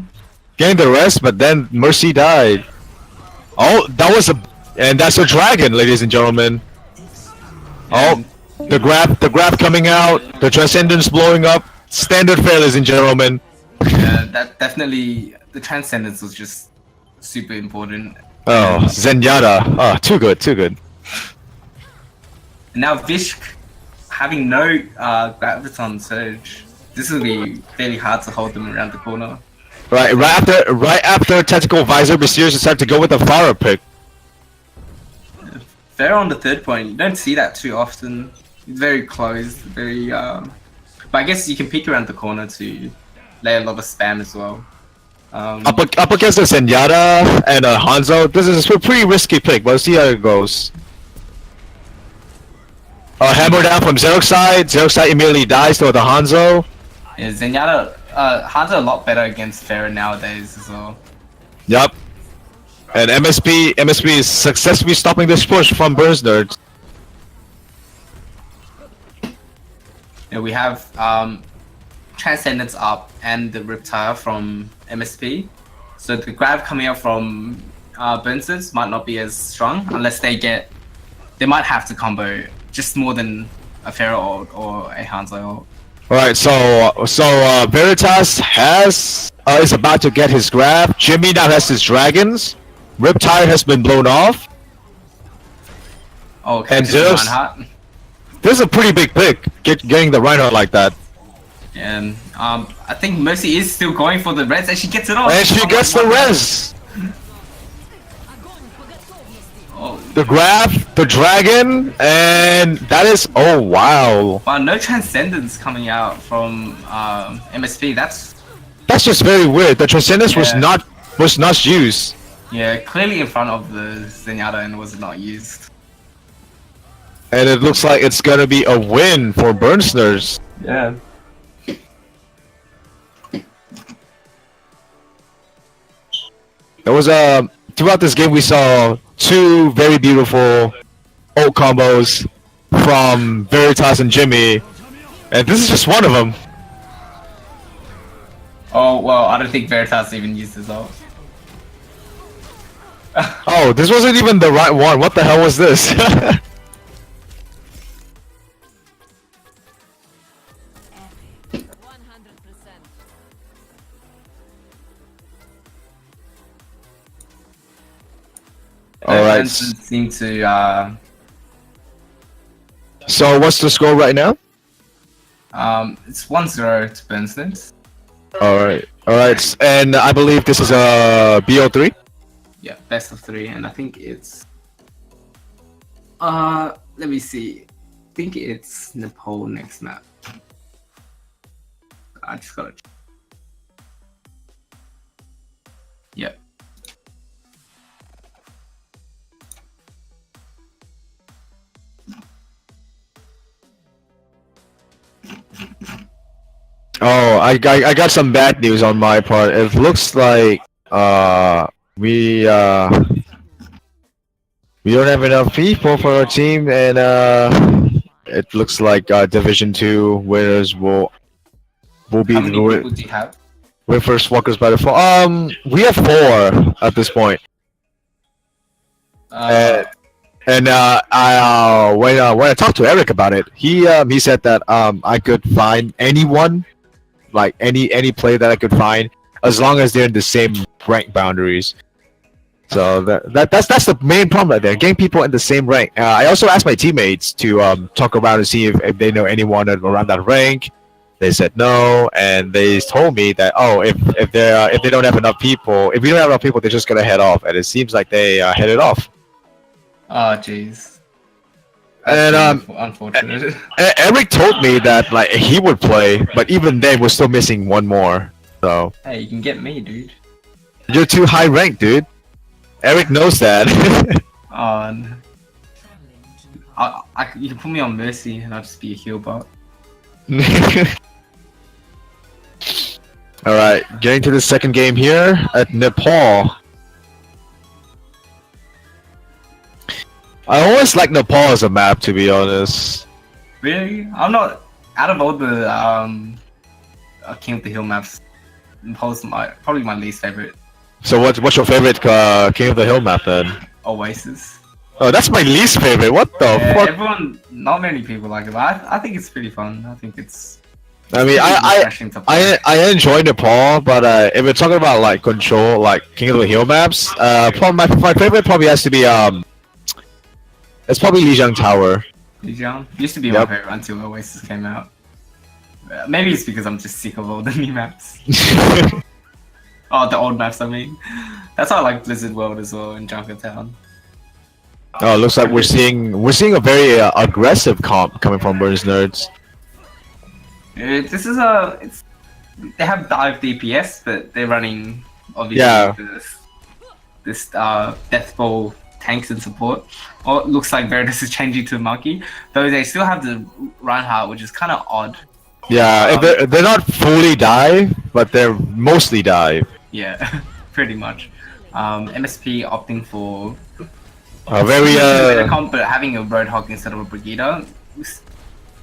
Getting the rest, but then Mercy died. Oh, that was and that's a dragon, ladies and gentlemen. Yeah. Oh, the grab coming out, the Transcendence blowing up. Standard fare, ladies and gentlemen. Yeah, that definitely, the Transcendence was just super important. Oh, Zenyatta. Oh, too good, too good. And now Vishk having no Graviton Surge. This will be fairly hard to hold them around the corner. Right after Tactical Visor, Mysterious decided to go with the Pharah pick. Fair on the third point, you don't see that too often. It's very close, very but I guess you can peek around the corner to lay a lot of spam as well. Up against the Zenyatta and Hanzo, this is a pretty risky pick, but we'll see how it goes. Hammer down from Xerox side. Xerox side immediately dies to the Hanzo. Yeah, Zenyatta, Hanzo a lot better against Pharah nowadays as well. Yup. And MSP is successfully stopping this push from Burns Nerds. Yeah, we have Transcendence up and the Riptire from MSP. So the grab coming out from Burns might not be as strong unless they might have to combo just more than a Pharah ult or a Hanzo ult. Alright, so Veritas is about to get his grab. Jimmy now has his dragons. Riptide has been blown off. Oh, okay. And Reinhardt. This is a pretty big pick, getting the Reinhardt like that. And I think Mercy is still going for the res and she gets it off. And she gets the res. Oh. The grab, the dragon, and that is, oh wow. Wow, no Transcendence coming out from MSP. That's just very weird. The Transcendence was not used. Yeah, clearly in front of the Zenyatta and was not used. And it looks like it's gonna be a win for Burnsters. Yeah. There was throughout this game we saw two very beautiful ult combos from Veritas and Jimmy, and this is just one of them. Oh well, I don't think Veritas even used his ult. Oh, this wasn't even the right one. What the hell was this? Alright. Seem to So what's the score right now? It's 1-0 to Bernstein's. Alright. And I believe this is a BO3? Yeah, best of 3, and I think it's let me see. I think it's Nepal next map. I just gotta check. Yeah. Oh, I got some bad news on my part. It looks like we don't have enough people for our team, and it looks like Division 2 winners will be How many people do you have? We're first walkers by default. We have 4 at this point. When I talked to Eric about it, he said that I could find anyone, like any player that I could find, as long as they're in the same rank boundaries. So that's the main problem right there, getting people in the same rank. I also asked my teammates to talk around and see if they know anyone around that rank. They said no, and they told me that if they don't have enough people, if we don't have enough people, they're just gonna head off, and it seems like they headed off. Oh jeez. And unfortunate. Eric told me that like he would play, but even then we're still missing one more. So hey, you can get me, dude. You're too high ranked, dude. Eric knows that. You can put me on Mercy and I'll just be a heal bot. Alright, getting to the second game here at Nepal. I always like Nepal as a map, to be honest. Really? I'm not, out of all the King of the Hill maps. Probably my least favorite. So what's your favorite King of the Hill map then? Oasis. Oh, that's my least favorite. What the Yeah, fuck? everyone, not many people like it, but I think it's pretty fun. I think it's. I mean, refreshing to play. I enjoy Nepal, but if we're talking about like control, like King of the Hill maps, probably my favorite probably has to be it's probably Lijiang Tower. Lijiang used to be my favorite until Oasis came out. Maybe it's because I'm just sick of all the new maps. Oh, the old maps. I mean, that's why I like Blizzard World as well and Junkertown. Oh, it looks like we're seeing a very aggressive comp coming from Burns Nerds. This is they have dive DPS, but they're running obviously this Death Ball tanks and support. Oh, it looks like Veritas is changing to a monkey, though they still have the Reinhardt, which is kind of odd. Yeah, they're not fully dive, but they're mostly dive. Yeah, pretty much. MSP opting for a very comp, but having a Roadhog instead of a Brigida,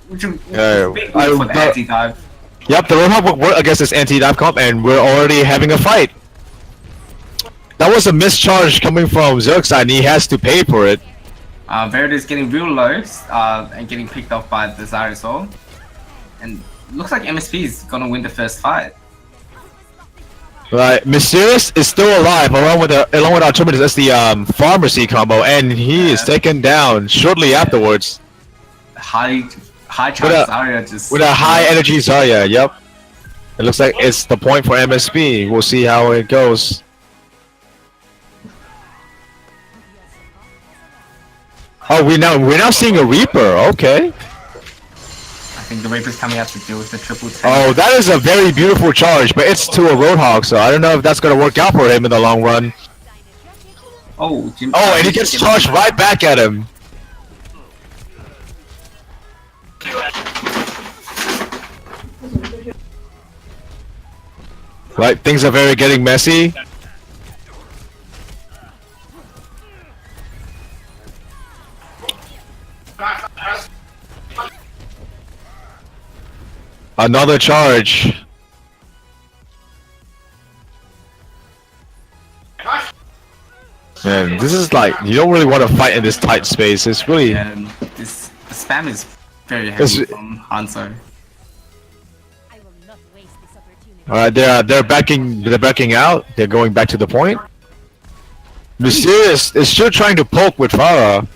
which is big for the anti-dive. Yep, the Roadhog will work against this anti-dive comp, and we're already having a fight. That was a mischarge coming from Zerg's side, and he has to pay for it. Veritas getting real low and getting picked off by the Zarya Soul. And looks like MSP is gonna win the first fight. Right, Mysterious is still alive along with Artemis as the pharmacy combo, and he is taken down shortly afterwards. High charge Zarya just with a high energy Zarya. Yep. It looks like it's the point for MSP. We'll see how it goes. Oh, we're now seeing a Reaper. Okay. I think the Reaper's coming out to deal with the triple 10. Oh, that is a very beautiful charge, but it's to a Roadhog, so I don't know if that's gonna work out for him in the long run. Oh, and he gets charged right back at him. Right, things are very getting messy. Another charge. Man, this is like, you don't really want to fight in this tight space. It's really... This spam is very heavy from Hanzo. Alright, they're backing out. They're going back to the point. Mysterious is still trying to poke with Farah.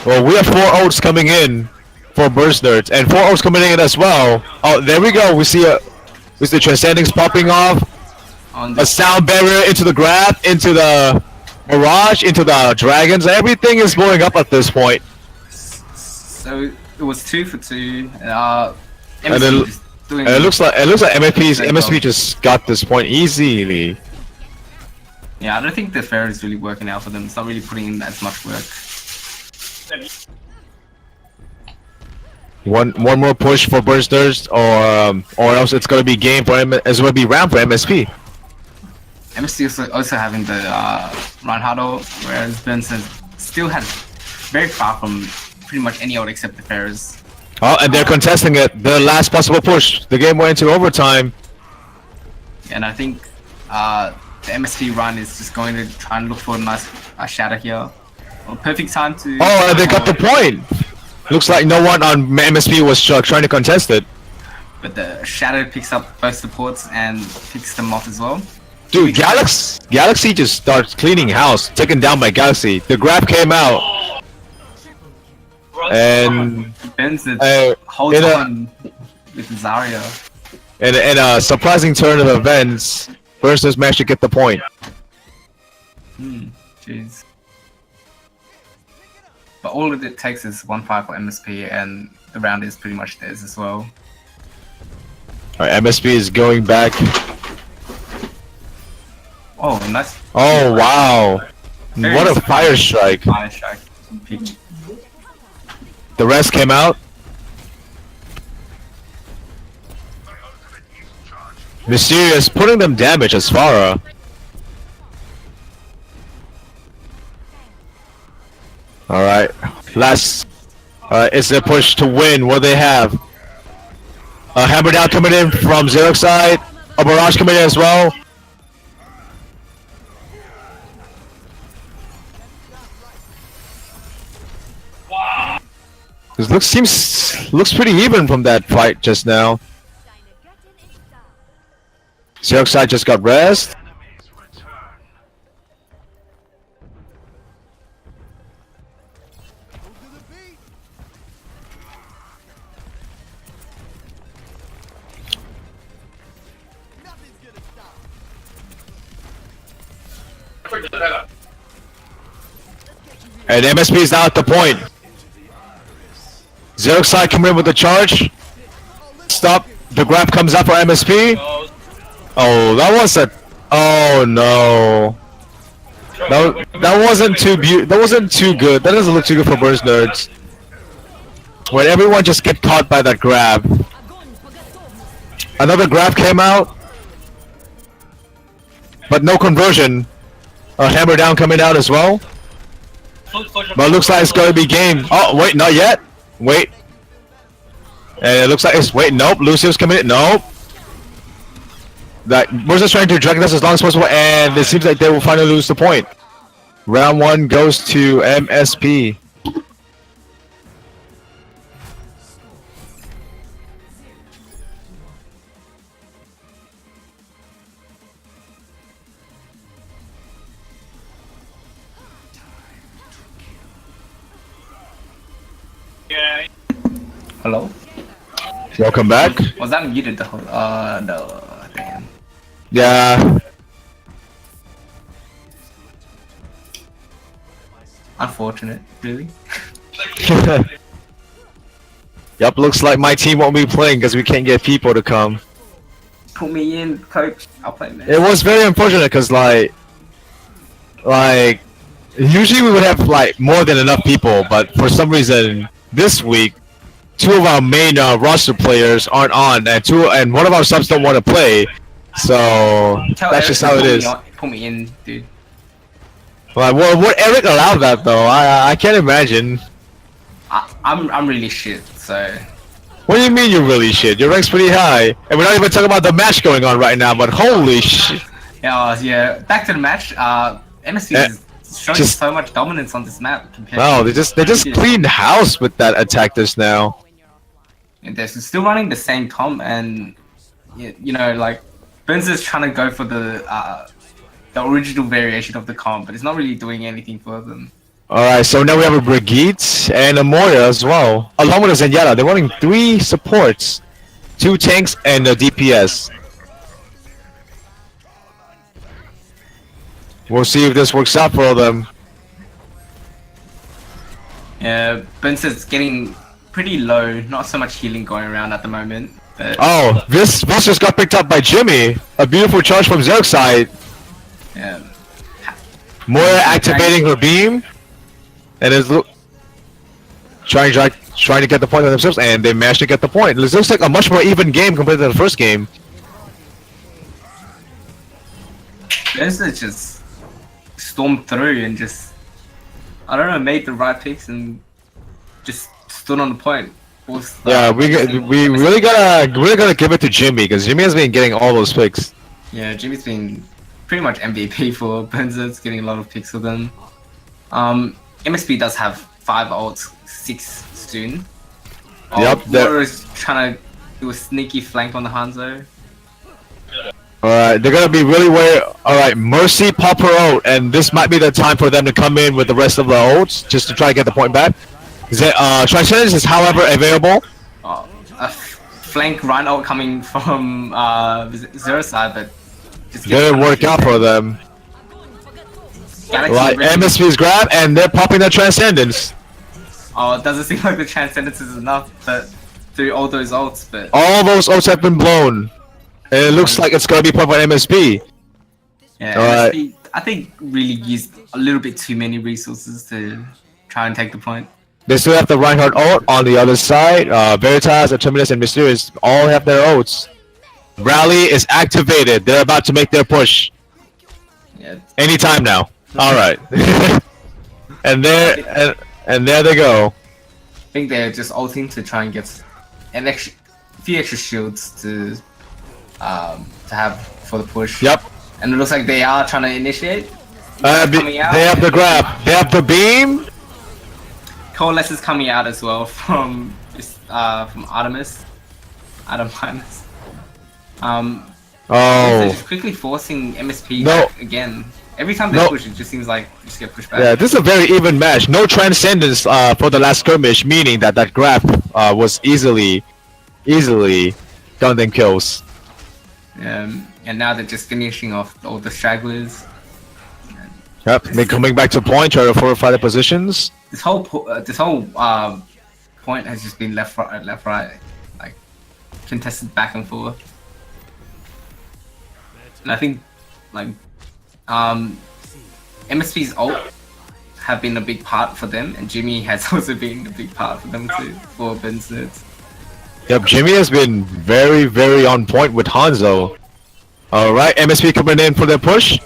Well, we have 4 ults coming in for Burst Nerds, and 4 ults coming in as well. Oh, there we go. We see the Transcendings popping off. A sound barrier into the grab, into the Mirage, into the Dragons. Everything is blowing up at this point. So it was 2 for 2. And it looks like MSP just got this point easily. Yeah, I don't think the fair is really working out for them. It's not really putting in as much work. One more push for Bursters, or else it's gonna be game for it's gonna be round for MSP. MSP is also having the Reinhardt, whereas Benson still has very far from pretty much any ult except the Pharaohs. Oh, and they're contesting it. The last possible push. The game went into overtime. And I think the MSP run is just going to try and look for a nice shatter here. Well, perfect time to... Oh, and they got the point! Looks like no one on MSP was trying to contest it. But the shatter picks up both supports and picks them off as well. Dude, Galaxy just starts cleaning house, taken down by Galaxy. The grab came out. And Benson holds on with Zarya. In a surprising turn of events, Bursters managed to get the point. Jeez. But all it takes is 1-5 for MSP, and the round is pretty much theirs as well. Alright, MSP is going back. Oh, nice. Oh, wow. What a fire strike. Fire strike. The rest came out. Mysterious putting them damage as Farah. Alright, last it's their push to win. What do they have? Hammer down coming in from Xerox side. A barrage coming in as well. This looks pretty even from that fight just now. Xerox side just got rest. And MSP is now at the point. Xerox side coming in with the charge. Stop. The grab comes up for MSP. Oh, that was a. Oh no. That wasn't too That wasn't too good. That doesn't look too good for Burns nerds. When everyone just get caught by that grab. Another grab came out, but no conversion. A hammer down coming out as well. But it looks like it's gonna be game. Oh wait, not yet. Wait. And it looks like it's nope. Lucio's coming in. Nope. That we're just trying to drag this as long as possible, and it seems like they will finally lose the point. Round 1 goes to MSP. Hello? Welcome back. Was that muted the whole no damn. Yeah. Unfortunate, really. Yep, looks like my team won't be playing because we can't get people to come. Put me in, coach. I'll play man. It was very unfortunate because like usually we would have like more than enough people, but for some reason this week 2 of our main roster players aren't on, and one of our subs don't want to play. So that's just how it is. Put me in, dude. Like, what Eric allowed that though? I can't imagine. I'm really shit. So. What do you mean you're really shit? Your rank's pretty high, and we're not even talking about the match going on right now. But holy shit! Yeah. Back to the match. MSC is showing so much dominance on this map. No, they just cleaned house with that attack just now. And they're still running the same comp, and you know, like Burns is trying to go for the original variation of the comp, but it's not really doing anything for them. Alright, so now we have a Brigitte and a Moira as well, along with a Zenyatta. They're running 3 supports, 2 tanks, and a DPS. We'll see if this works out for them. Yeah, Burns is getting pretty low, not so much healing going around at the moment. But... Oh, this just got picked up by Jimmy. A beautiful charge from Xerox side. Yeah. Moira activating her beam. And is trying to get the point on themselves, and they managed to get the point. It looks like a much more even game compared to the first game. Burns is just stormed through and just, I don't know, made the right picks and just stood on the point. Yeah, we really gotta give it to Jimmy, because Jimmy has been getting all those picks. Yeah, Jimmy's been pretty much MVP for Burns, getting a lot of picks for them. MSP does have 5 ults, 6 soon. Yep. Moira is trying to do a sneaky flank on the Hanzo. Alright, they're gonna be really wary. Alright, Mercy pop her ult, and this might be the time for them to come in with the rest of the ults, just to try to get the point back. Transcendence is however available. A flank run ult coming from Zero side, but just didn't work out for them. Right, MSP's grab, and they're popping the Transcendence. Oh, it doesn't seem like the Transcendence is enough through all those ults, but... All those ults have been blown. And it looks like it's gonna be popped by MSP. Yeah, MSP, I think, really used a little bit too many resources to try and take the point. They still have the Reinhardt ult on the other side. Veritas, Terminus, and Mysterious all have their ults. Rally is activated. They're about to make their push. Yeah. Anytime now. Alright. and there they go. I think they're just ulting to try and get an extra few extra shields to have for the push. Yep. And it looks like they are trying to initiate. They have the grab. They have the beam. Coalesce is coming out as well from Artemis. Artemis. Oh. Just quickly forcing MSP No. back again. Every time they push, it just seems like you just get pushed back. Yeah, this is a very even match. No transcendence for the last skirmish, meaning that grab was easily done kills. And now they're just finishing off all the stragglers. Yep, they're coming back to point, trying to fortify the positions. This whole point has just been left right, like contested back and forth. And I think like MSP's ult have been a big part for them, and Jimmy has also been a big part for them too, for Vincent. Yep, Jimmy has been very on point with Hanzo. Alright, MSP coming in for their push.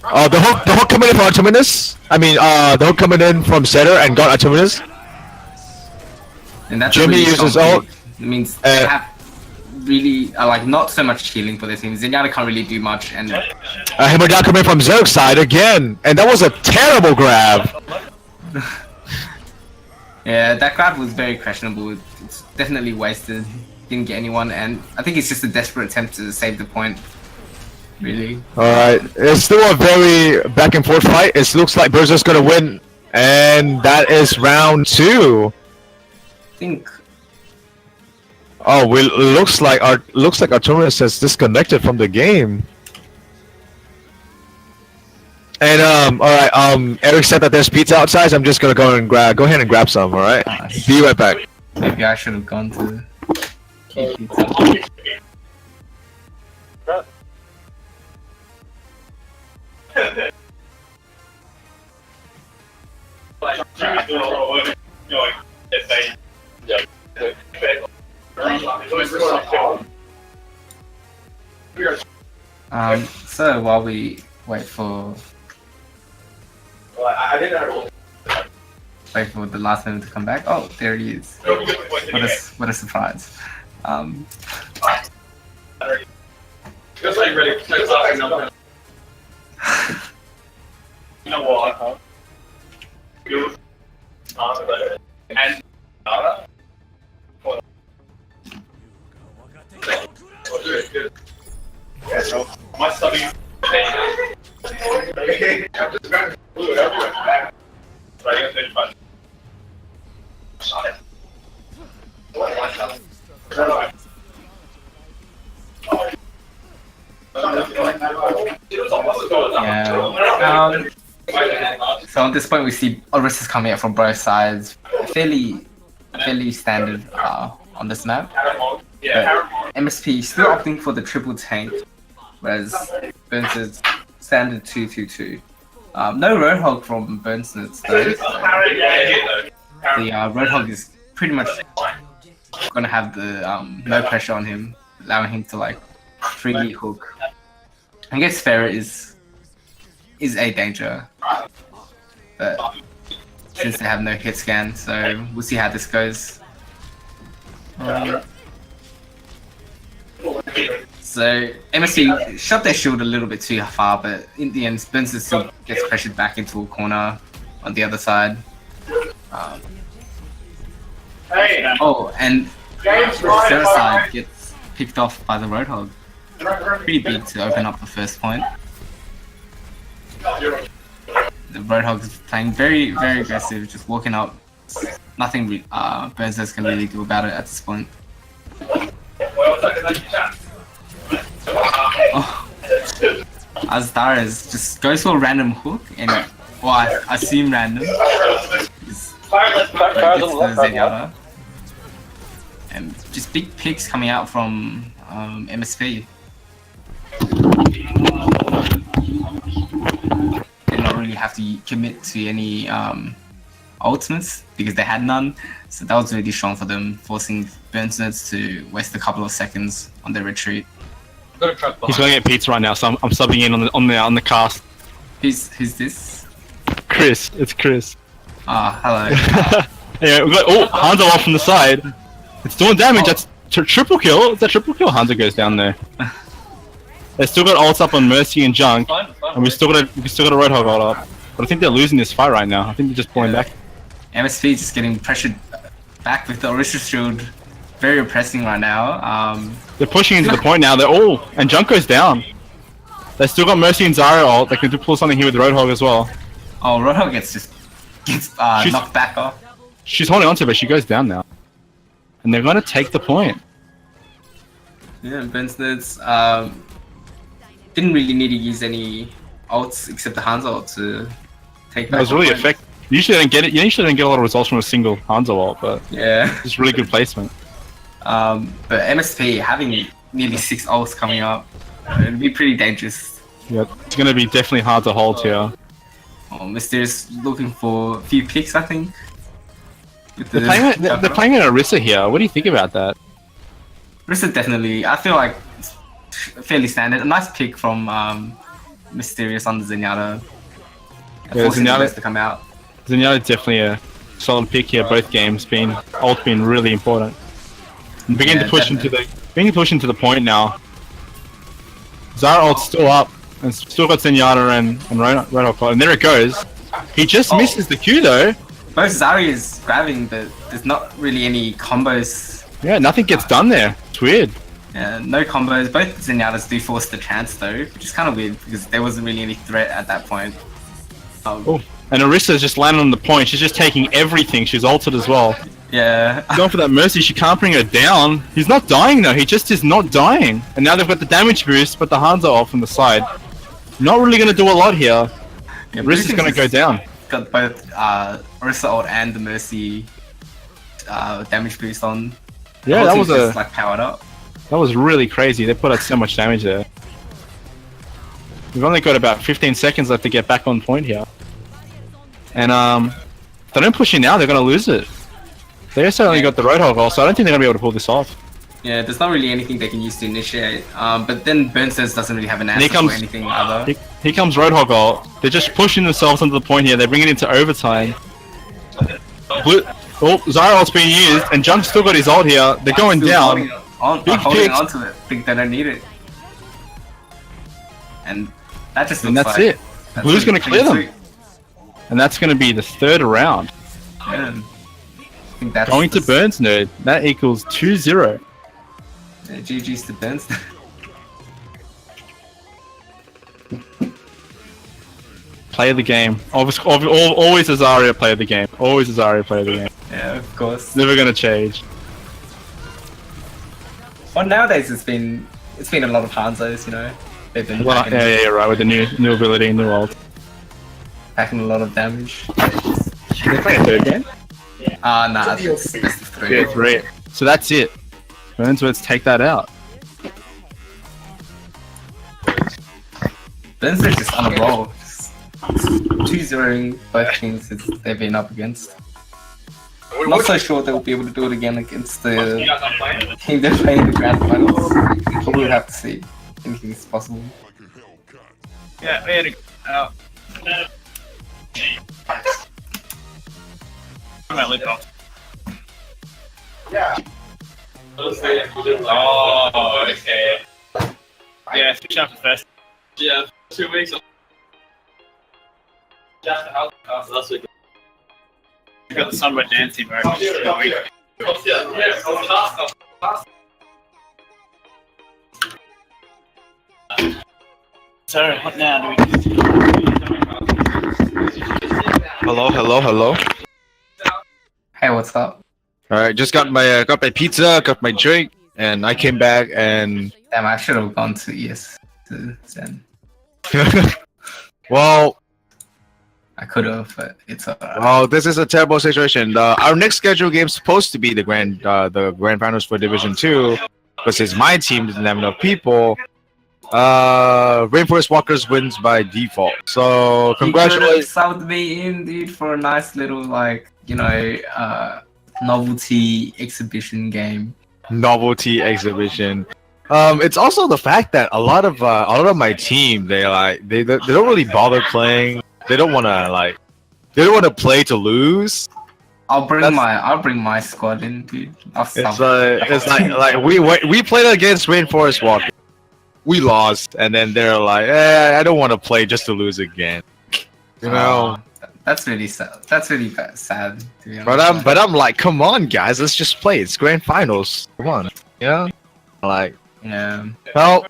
The hook coming in from Artemis. I mean, the hook coming in from Setter and got Artemis. And that's Jimmy really uses ult. It means they have really like not so much healing for their team. Zenyatta can't really do much, and Himmerdown coming from Zerg's side again, and that was a terrible grab. Yeah, that grab was very questionable. It's definitely wasted. Didn't get anyone, and I think it's just a desperate attempt to save the point. Really. Alright, it's still a very back and forth fight. It looks like Berserk's gonna win, and that is round 2. I think. Oh, well, looks like Artemis has disconnected from the game. And alright, Eric said that there's pizza outside, so I'm just gonna go ahead and grab some, alright? Be right back. Maybe I should have gone to pizza. So while we wait for the last member to come back. Oh, there he is. What a surprise. You know what? And yeah, so my study. So at this point we see Orissa's coming out from both sides, fairly standard on this map. But MSP still opting for the triple tank, whereas Burns's standard 2-2-2. No Roadhog from Burnsnitz though. The Roadhog is pretty much gonna have the no pressure on him, allowing him to like freely hook. I guess Farah is a danger, but since they have no hit scan, so we'll see how this goes. So MSC shot their shield a little bit too far, but in the end, Spencer still gets pressured back into a corner on the other side. Oh, and Sarah's side gets picked off by the Roadhog. Pretty big to open up the first point. The Roadhog is playing very aggressive, just walking up. Nothing Berserk can really do about it at this point. Oh. Azdaras just goes for a random hook, and well, I assume random. Gets the Zenyatta. And just big picks coming out from MSP. They not really have to commit to any ultimates because they had none, so that was really strong for them, forcing Burnsnitz to waste a couple of seconds on their retreat. He's going to get pizza right now, so I'm subbing in on the cast. Who's this? Chris, it's Chris. Ah, hello. Yeah, we got Hanzo off from the side. It's doing damage. That's triple kill. It's a triple kill. Hanzo goes down there. They still got ults up on Mercy and Junk, and we still got a Roadhog ult up. But I think they're losing this fight right now. I think they're just pulling back. MSP is just getting pressured back with the Orisa Shield. Very oppressing right now. They're pushing into the point now. They're all and Junk goes down. They still got Mercy and Zarya ult. They can pull something here with Roadhog as well. Oh, Roadhog gets knocked back off. She's holding onto it, but she goes down now. And they're gonna take the point. Yeah, Bensnets didn't really need to use any ults except the Hanzo ult to take back. That was really effective. You usually don't get it. You usually don't get a lot of results from a single Hanzo ult, but yeah, it's really good placement. But MSP having nearly 6 ults coming up, it'd be pretty dangerous. Yeah, it's gonna be definitely hard to hold here. Oh, Mysterious looking for a few picks, I think. They're playing an Orisa here. What do you think about that? Orisa definitely, I feel like it's fairly standard. A nice pick from Mysterious on the Zenyatta. Yeah, Zenyatta to come out. Zenyatta definitely a solid pick here. Both games ult being really important. And beginning to push into the point now. Zarya ult's still up and still got Zenyatta and Roadhog, and there it goes. He just misses the Q though. Both Zarya is grabbing, but there's not really any combos. Yeah, nothing gets done there. It's weird. Yeah, no combos. Both Zenyatas do force the chance though, which is kind of weird because there wasn't really any threat at that point. Oh, and Orisa's just landed on the point. She's just taking everything. She's ulted as well. Yeah. Going for that Mercy. She can't bring her down. He's not dying though. He just is not dying. And now they've got the damage boost, but the Hanzo ult from the side. Not really going to do a lot here. Yeah, Orisa's going to go down. Got both Orisa ult and the Mercy damage boost on. Yeah, that was just, like powered up. That was really crazy. They put out so much damage there. We've only got about 15 seconds left to get back on point here. And if they don't push in now, they're going to lose it. They also only got the Roadhog ult, so I don't think they're going to be able to pull this off. Yeah, there's not really anything they can use to initiate. But then Burnstone doesn't really have an answer for anything either. Here comes Roadhog ult. They're just pushing themselves onto the point here. They're bringing it into overtime. Zarya ult's being used, and Junk's still got his ult here. They're going down. Holding onto it. Think they don't need it. And that just looks that's it. Blue's going to clear them. And that's going to be the third round. Yeah. I think that's going to Burns Nerd. That equals 2-0. Yeah, GG's to Burns. Play the game. Always a Zarya play the game. Always a Zarya play the game. Yeah, of course. Never gonna change. Well, nowadays it's been a lot of Hanzos, you know. They've been yeah, you're right with the new ability, new ult. Packing a lot of damage. Should they play a third game? Nah, it's 3. Yeah, 3. So that's it. Burnsworths take that out. Burnsworths just on a roll. 2-0ing both teams they've been up against. Not so sure they'll be able to do it again against the team they're playing in the grand finals. But we'll have to see. Anything is possible. Yeah, we had to out. My lip off. Yeah. Oh, okay. Yeah, fish out first. Yeah, 2 weeks. Last week. You got the Sunbird dancing, bro. Sorry, what now? Hello. Hey, what's up? All right, just got my pizza, got my drink, and I came back and. Damn, I should have gone to ES to Zen. Well, I could have, but it's alright. Well, this is a terrible situation. Our next scheduled game is supposed to be the grand finals for Division 2, but since my team doesn't have enough people, Rainforest Walkers wins by default. So congratulations. Subbed me in, dude, for a nice little novelty exhibition game. Novelty exhibition. It's also the fact that a lot of my team they don't really bother playing. They don't want to play to lose. I'll bring my squad in, dude. It's like we played against Rainforest Walker. We lost, and then they're like, I don't want to play just to lose again. You know. That's really sad. That's really sad. To be But I'm like, come on, guys, let's just play. It's grand finals. Come on, yeah. Like, yeah. Well,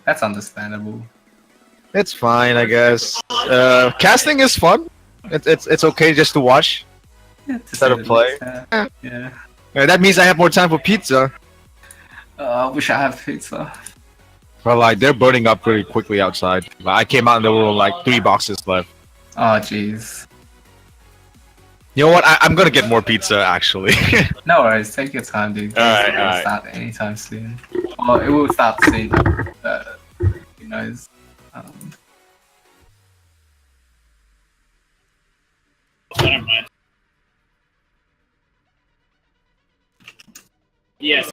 that's understandable. It's fine, I guess. Casting is fun. It's okay just to watch instead of play. Yeah. That means I have more time for pizza. I wish I had pizza. But like, they're burning up pretty quickly outside. I came out and there were like 3 boxes left. Oh jeez. You know what? I'm gonna get more pizza actually. No worries, take your time, dude. Alright, It will start anytime soon. Well, it will start soon. Who knows? Never mind. Yes.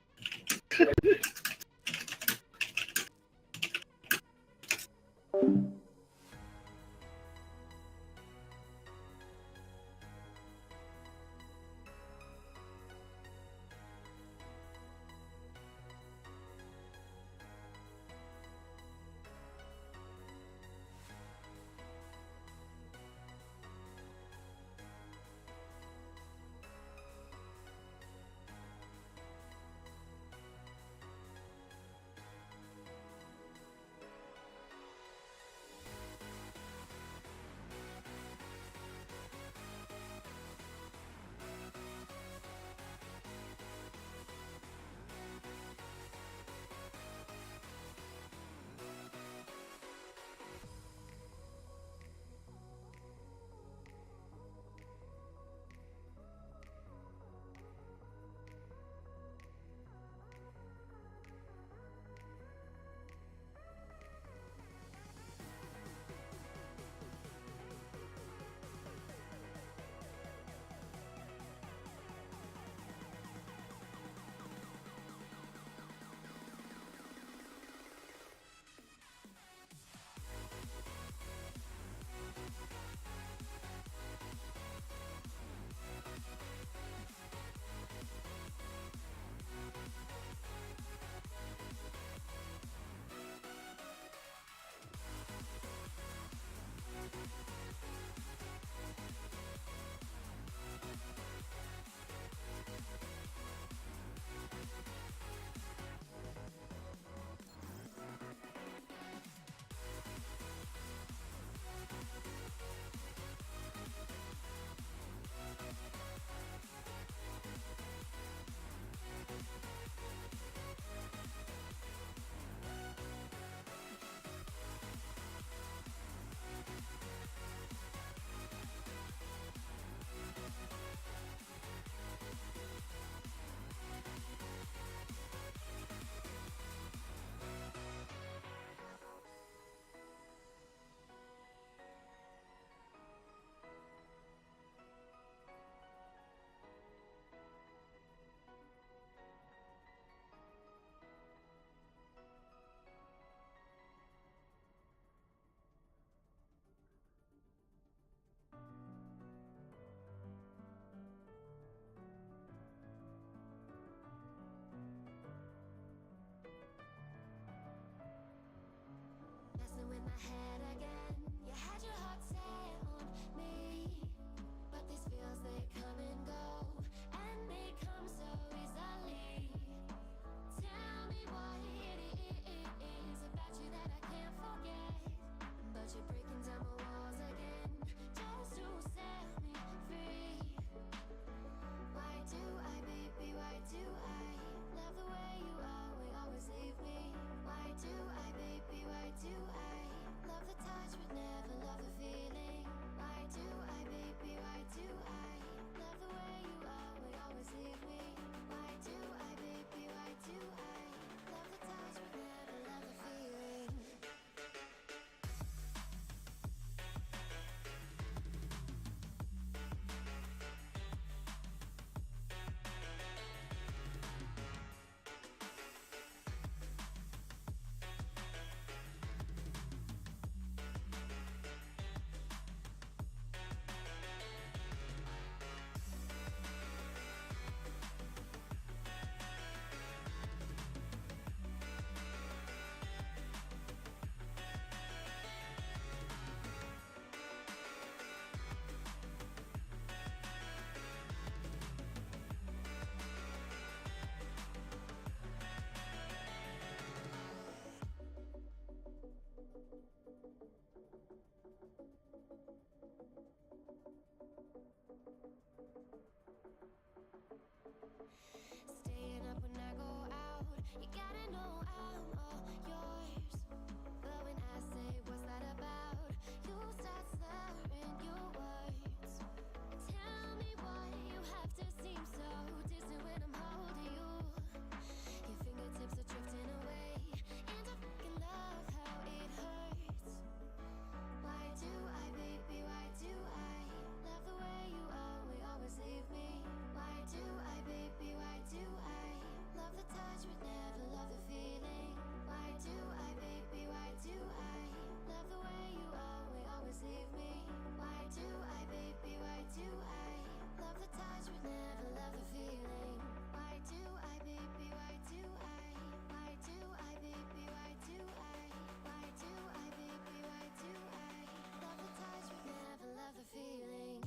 Why do I, baby, why do I love the You gotta know I'm all yours. But when I say what's that about, you start slurring your words. Tell me why you have to seem so distant when I'm holding you. Your fingertips are drifting away, and I fucking love how it hurts. Why do I, baby, why do I love the way you always leave me? Why do I, baby, why do I love the touch but never love the feeling? Why do I, baby, why do I love the way you always leave me? Why do I, baby, why do I love the touch but never love the feeling? Why do I, baby, why do I? Why do I, baby, why do I? Why do I, baby, why do I love the touch but never love the feeling?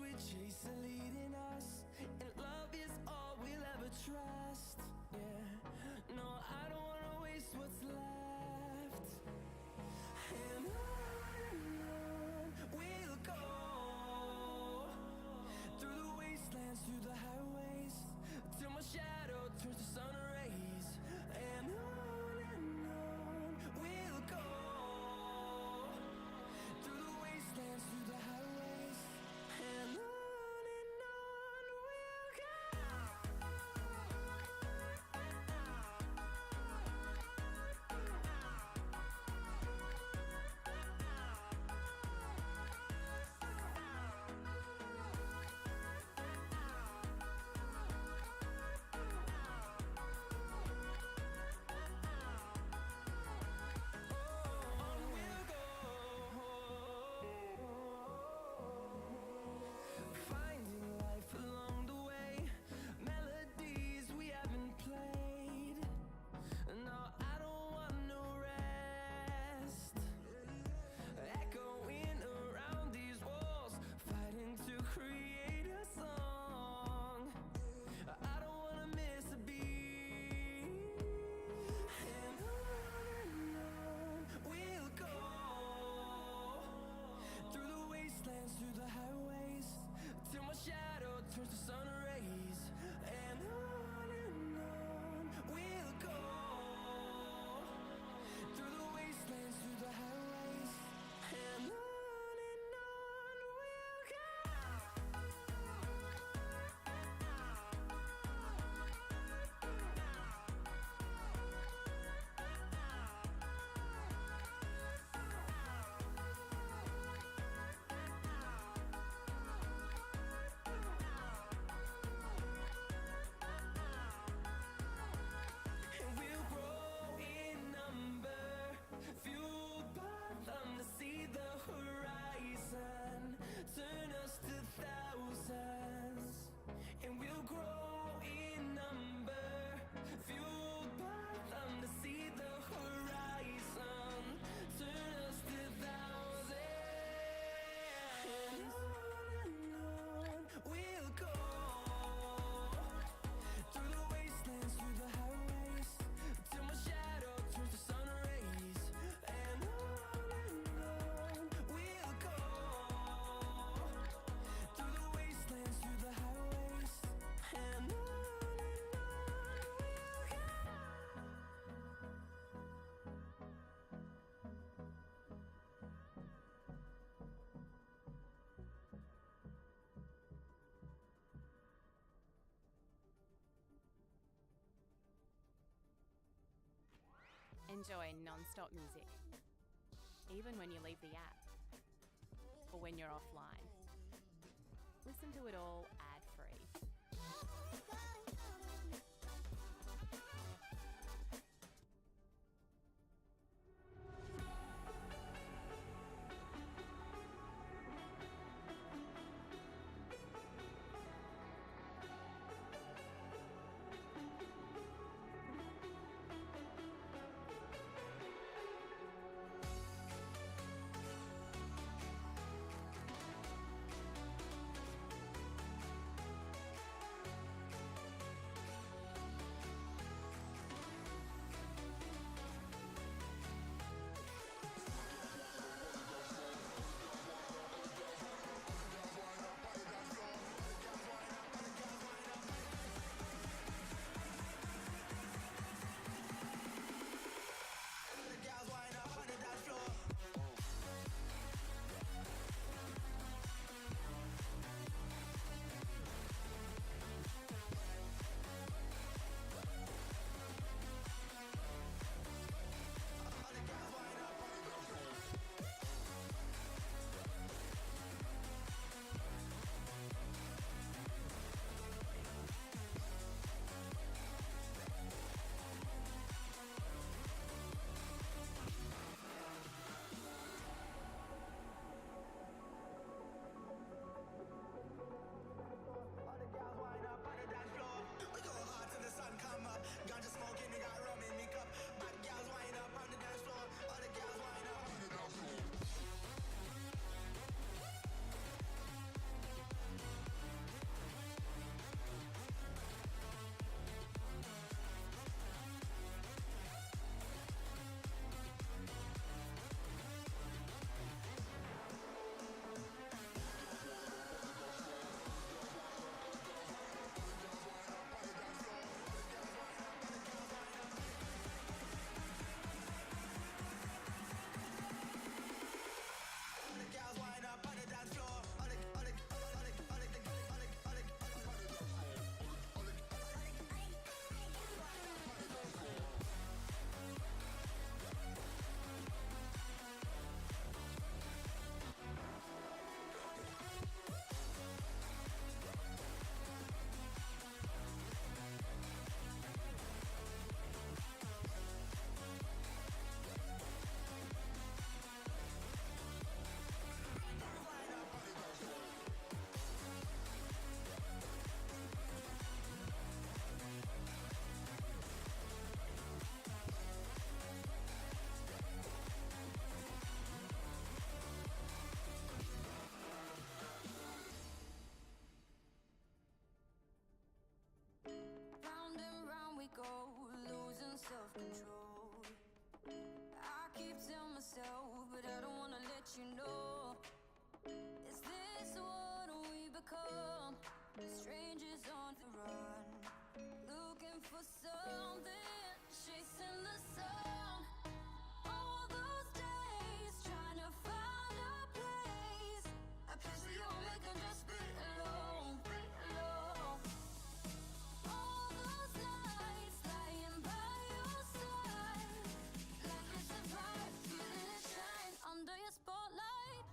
we chase are leading us, and love is all we'll ever trust. Yeah, no, I don't wanna waste what's left. And on we'll go, through the wastelands, through the highways, till my shadow turns to sun rays. And on we'll go, through the wastelands, through the highways, and on we'll go. Finding life along the way, melodies we haven't played. No, I don't want no rest. Echoing around these walls, fighting to create a song. I don't wanna miss a beat. And on we'll go, through the wastelands, through the highways, till my shadow turns to sun rays. And on we'll go, through the wastelands, through the highways, and on we'll go. And we'll grow in number, fueled by them to see the horizon, turn us to thousands. And we'll grow in number, fueled by them to see the horizon, turn us to thousands. And on we'll go, through the wastelands, through the highways, till my shadow turns to sun rays. And on we'll go, through the wastelands, through the highways, and on we'll go. Enjoy non-stop music, even when you leave the app or when you're offline. Listen to it all ad-free. Strangers on the run, looking for something, chasing the sun. All those days trying to find a place, a place where you make them just belong, belong. All those nights lying by your side, like it's a vibe, feeling it shine under your spotlight.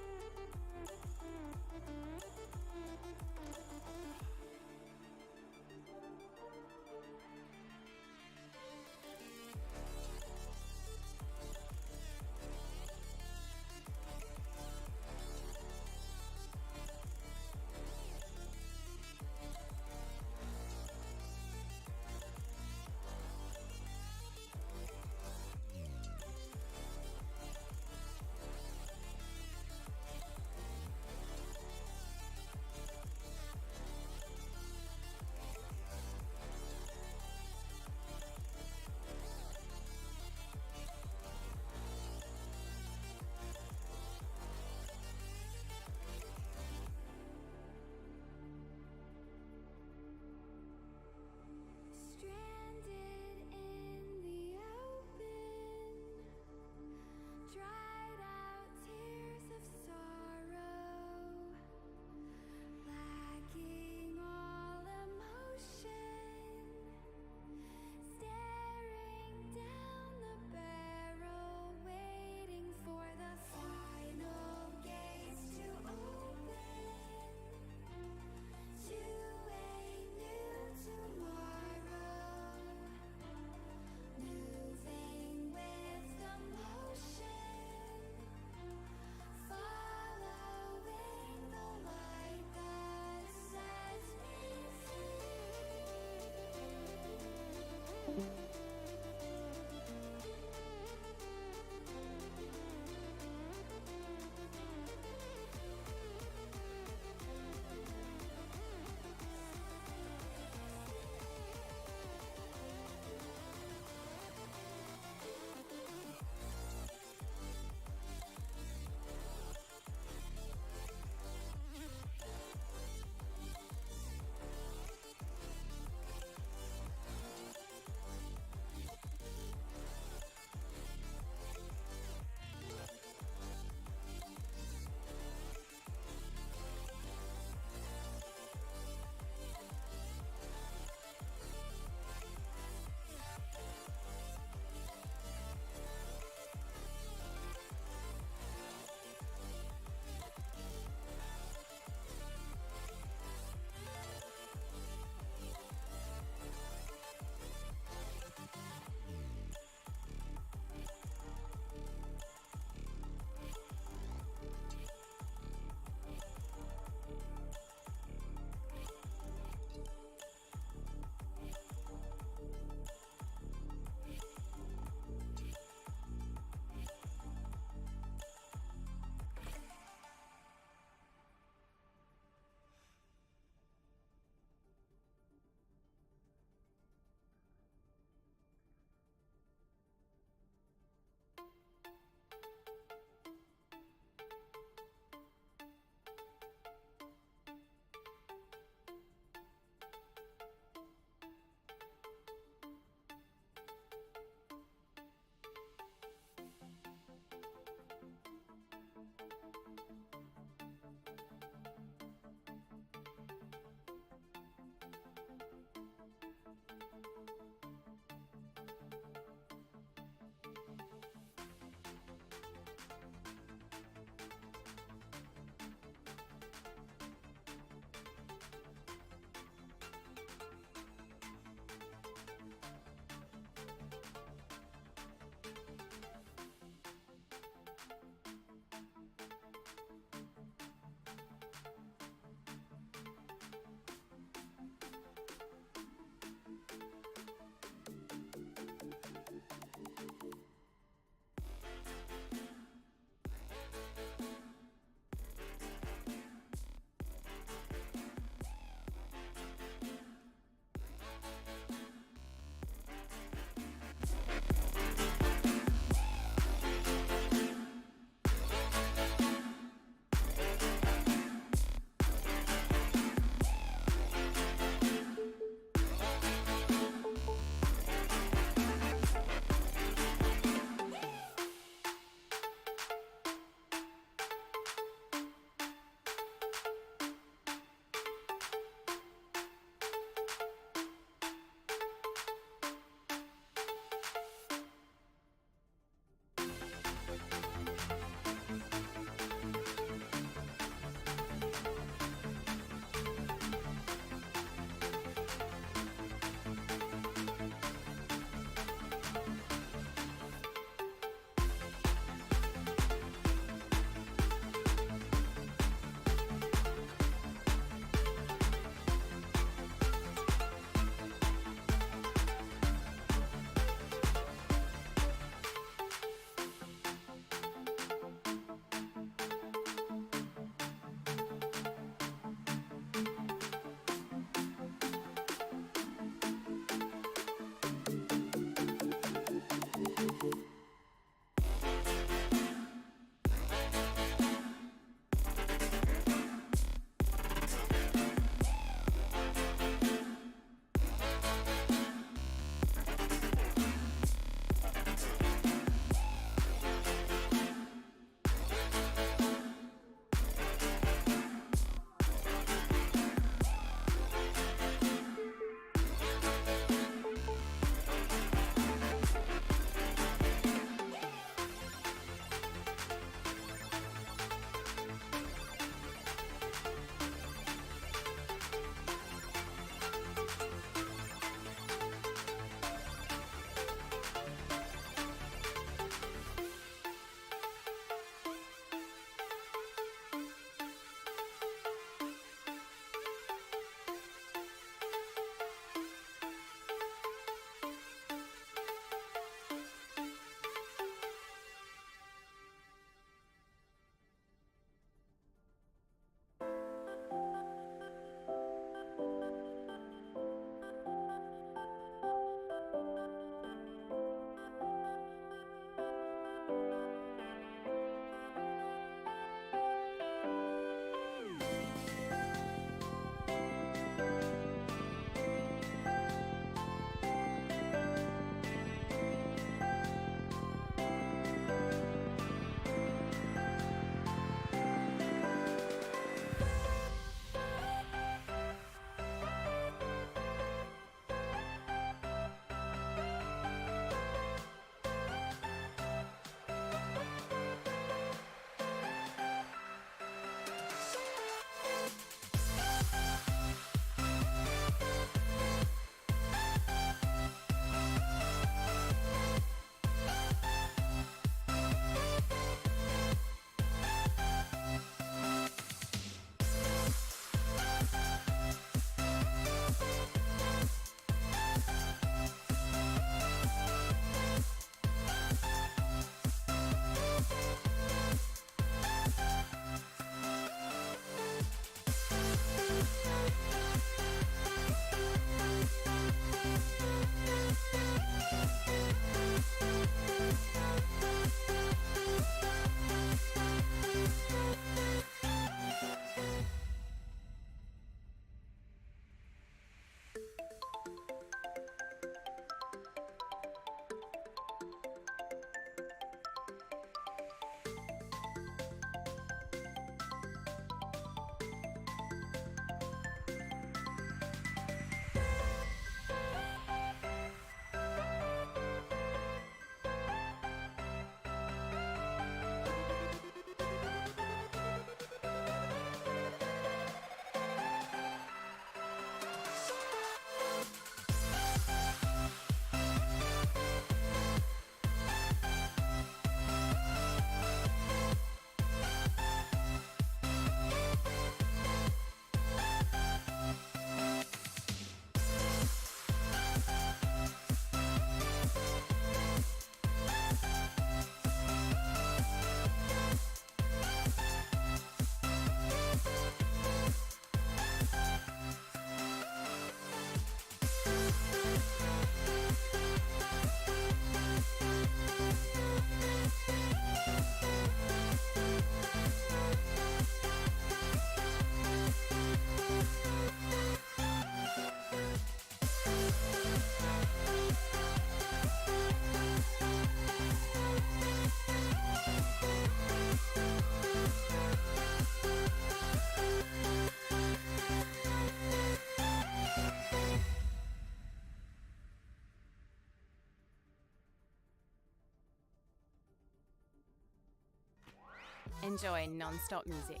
Enjoy non-stop music,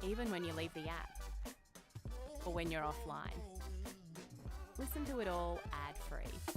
even when you leave the app or when you're offline. Listen to it all ad-free.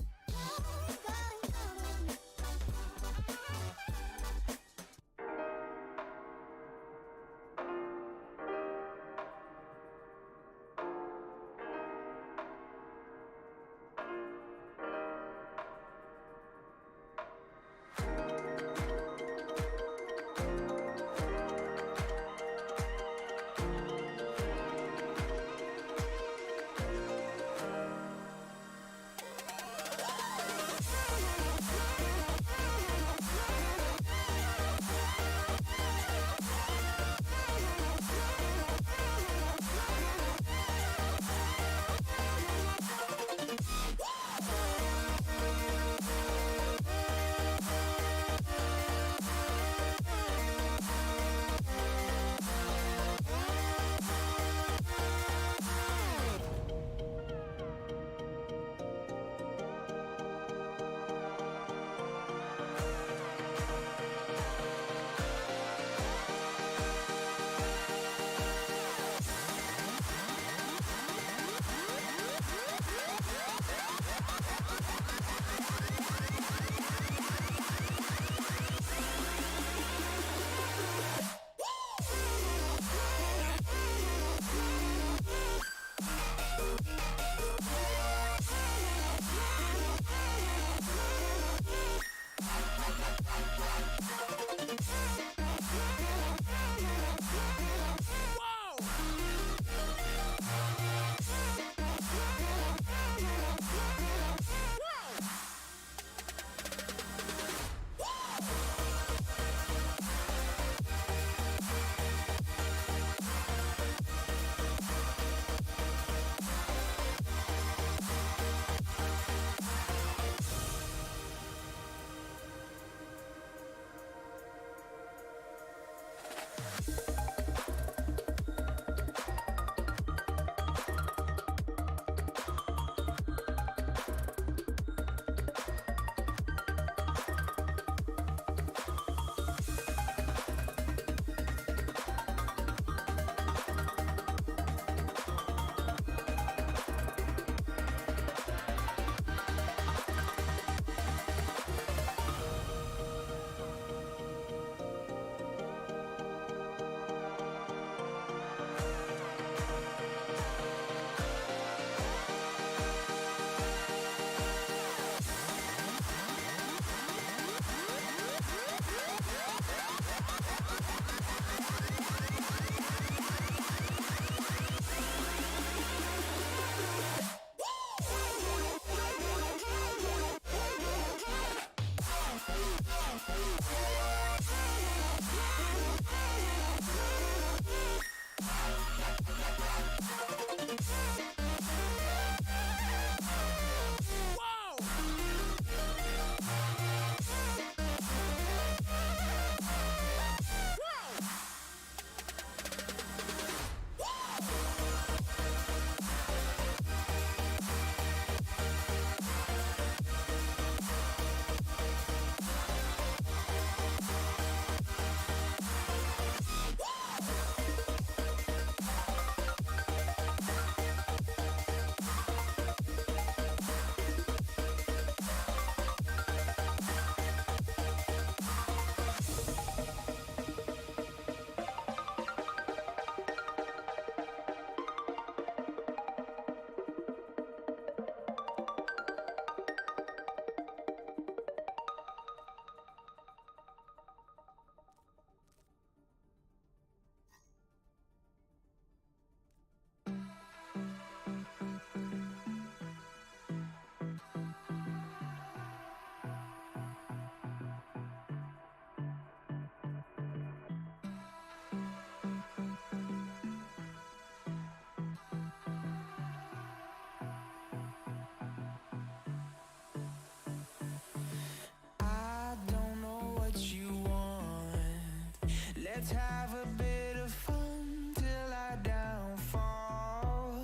Let's have a bit of fun till I downfall.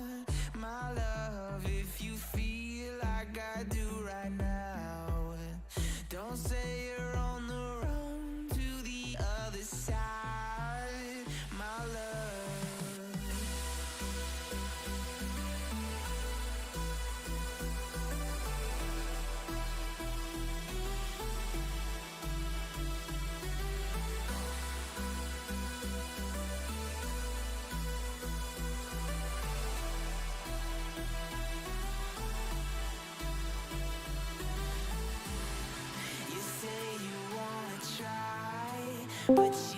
My love, if you feel like I do right now, don't say you're on the run to the other side. but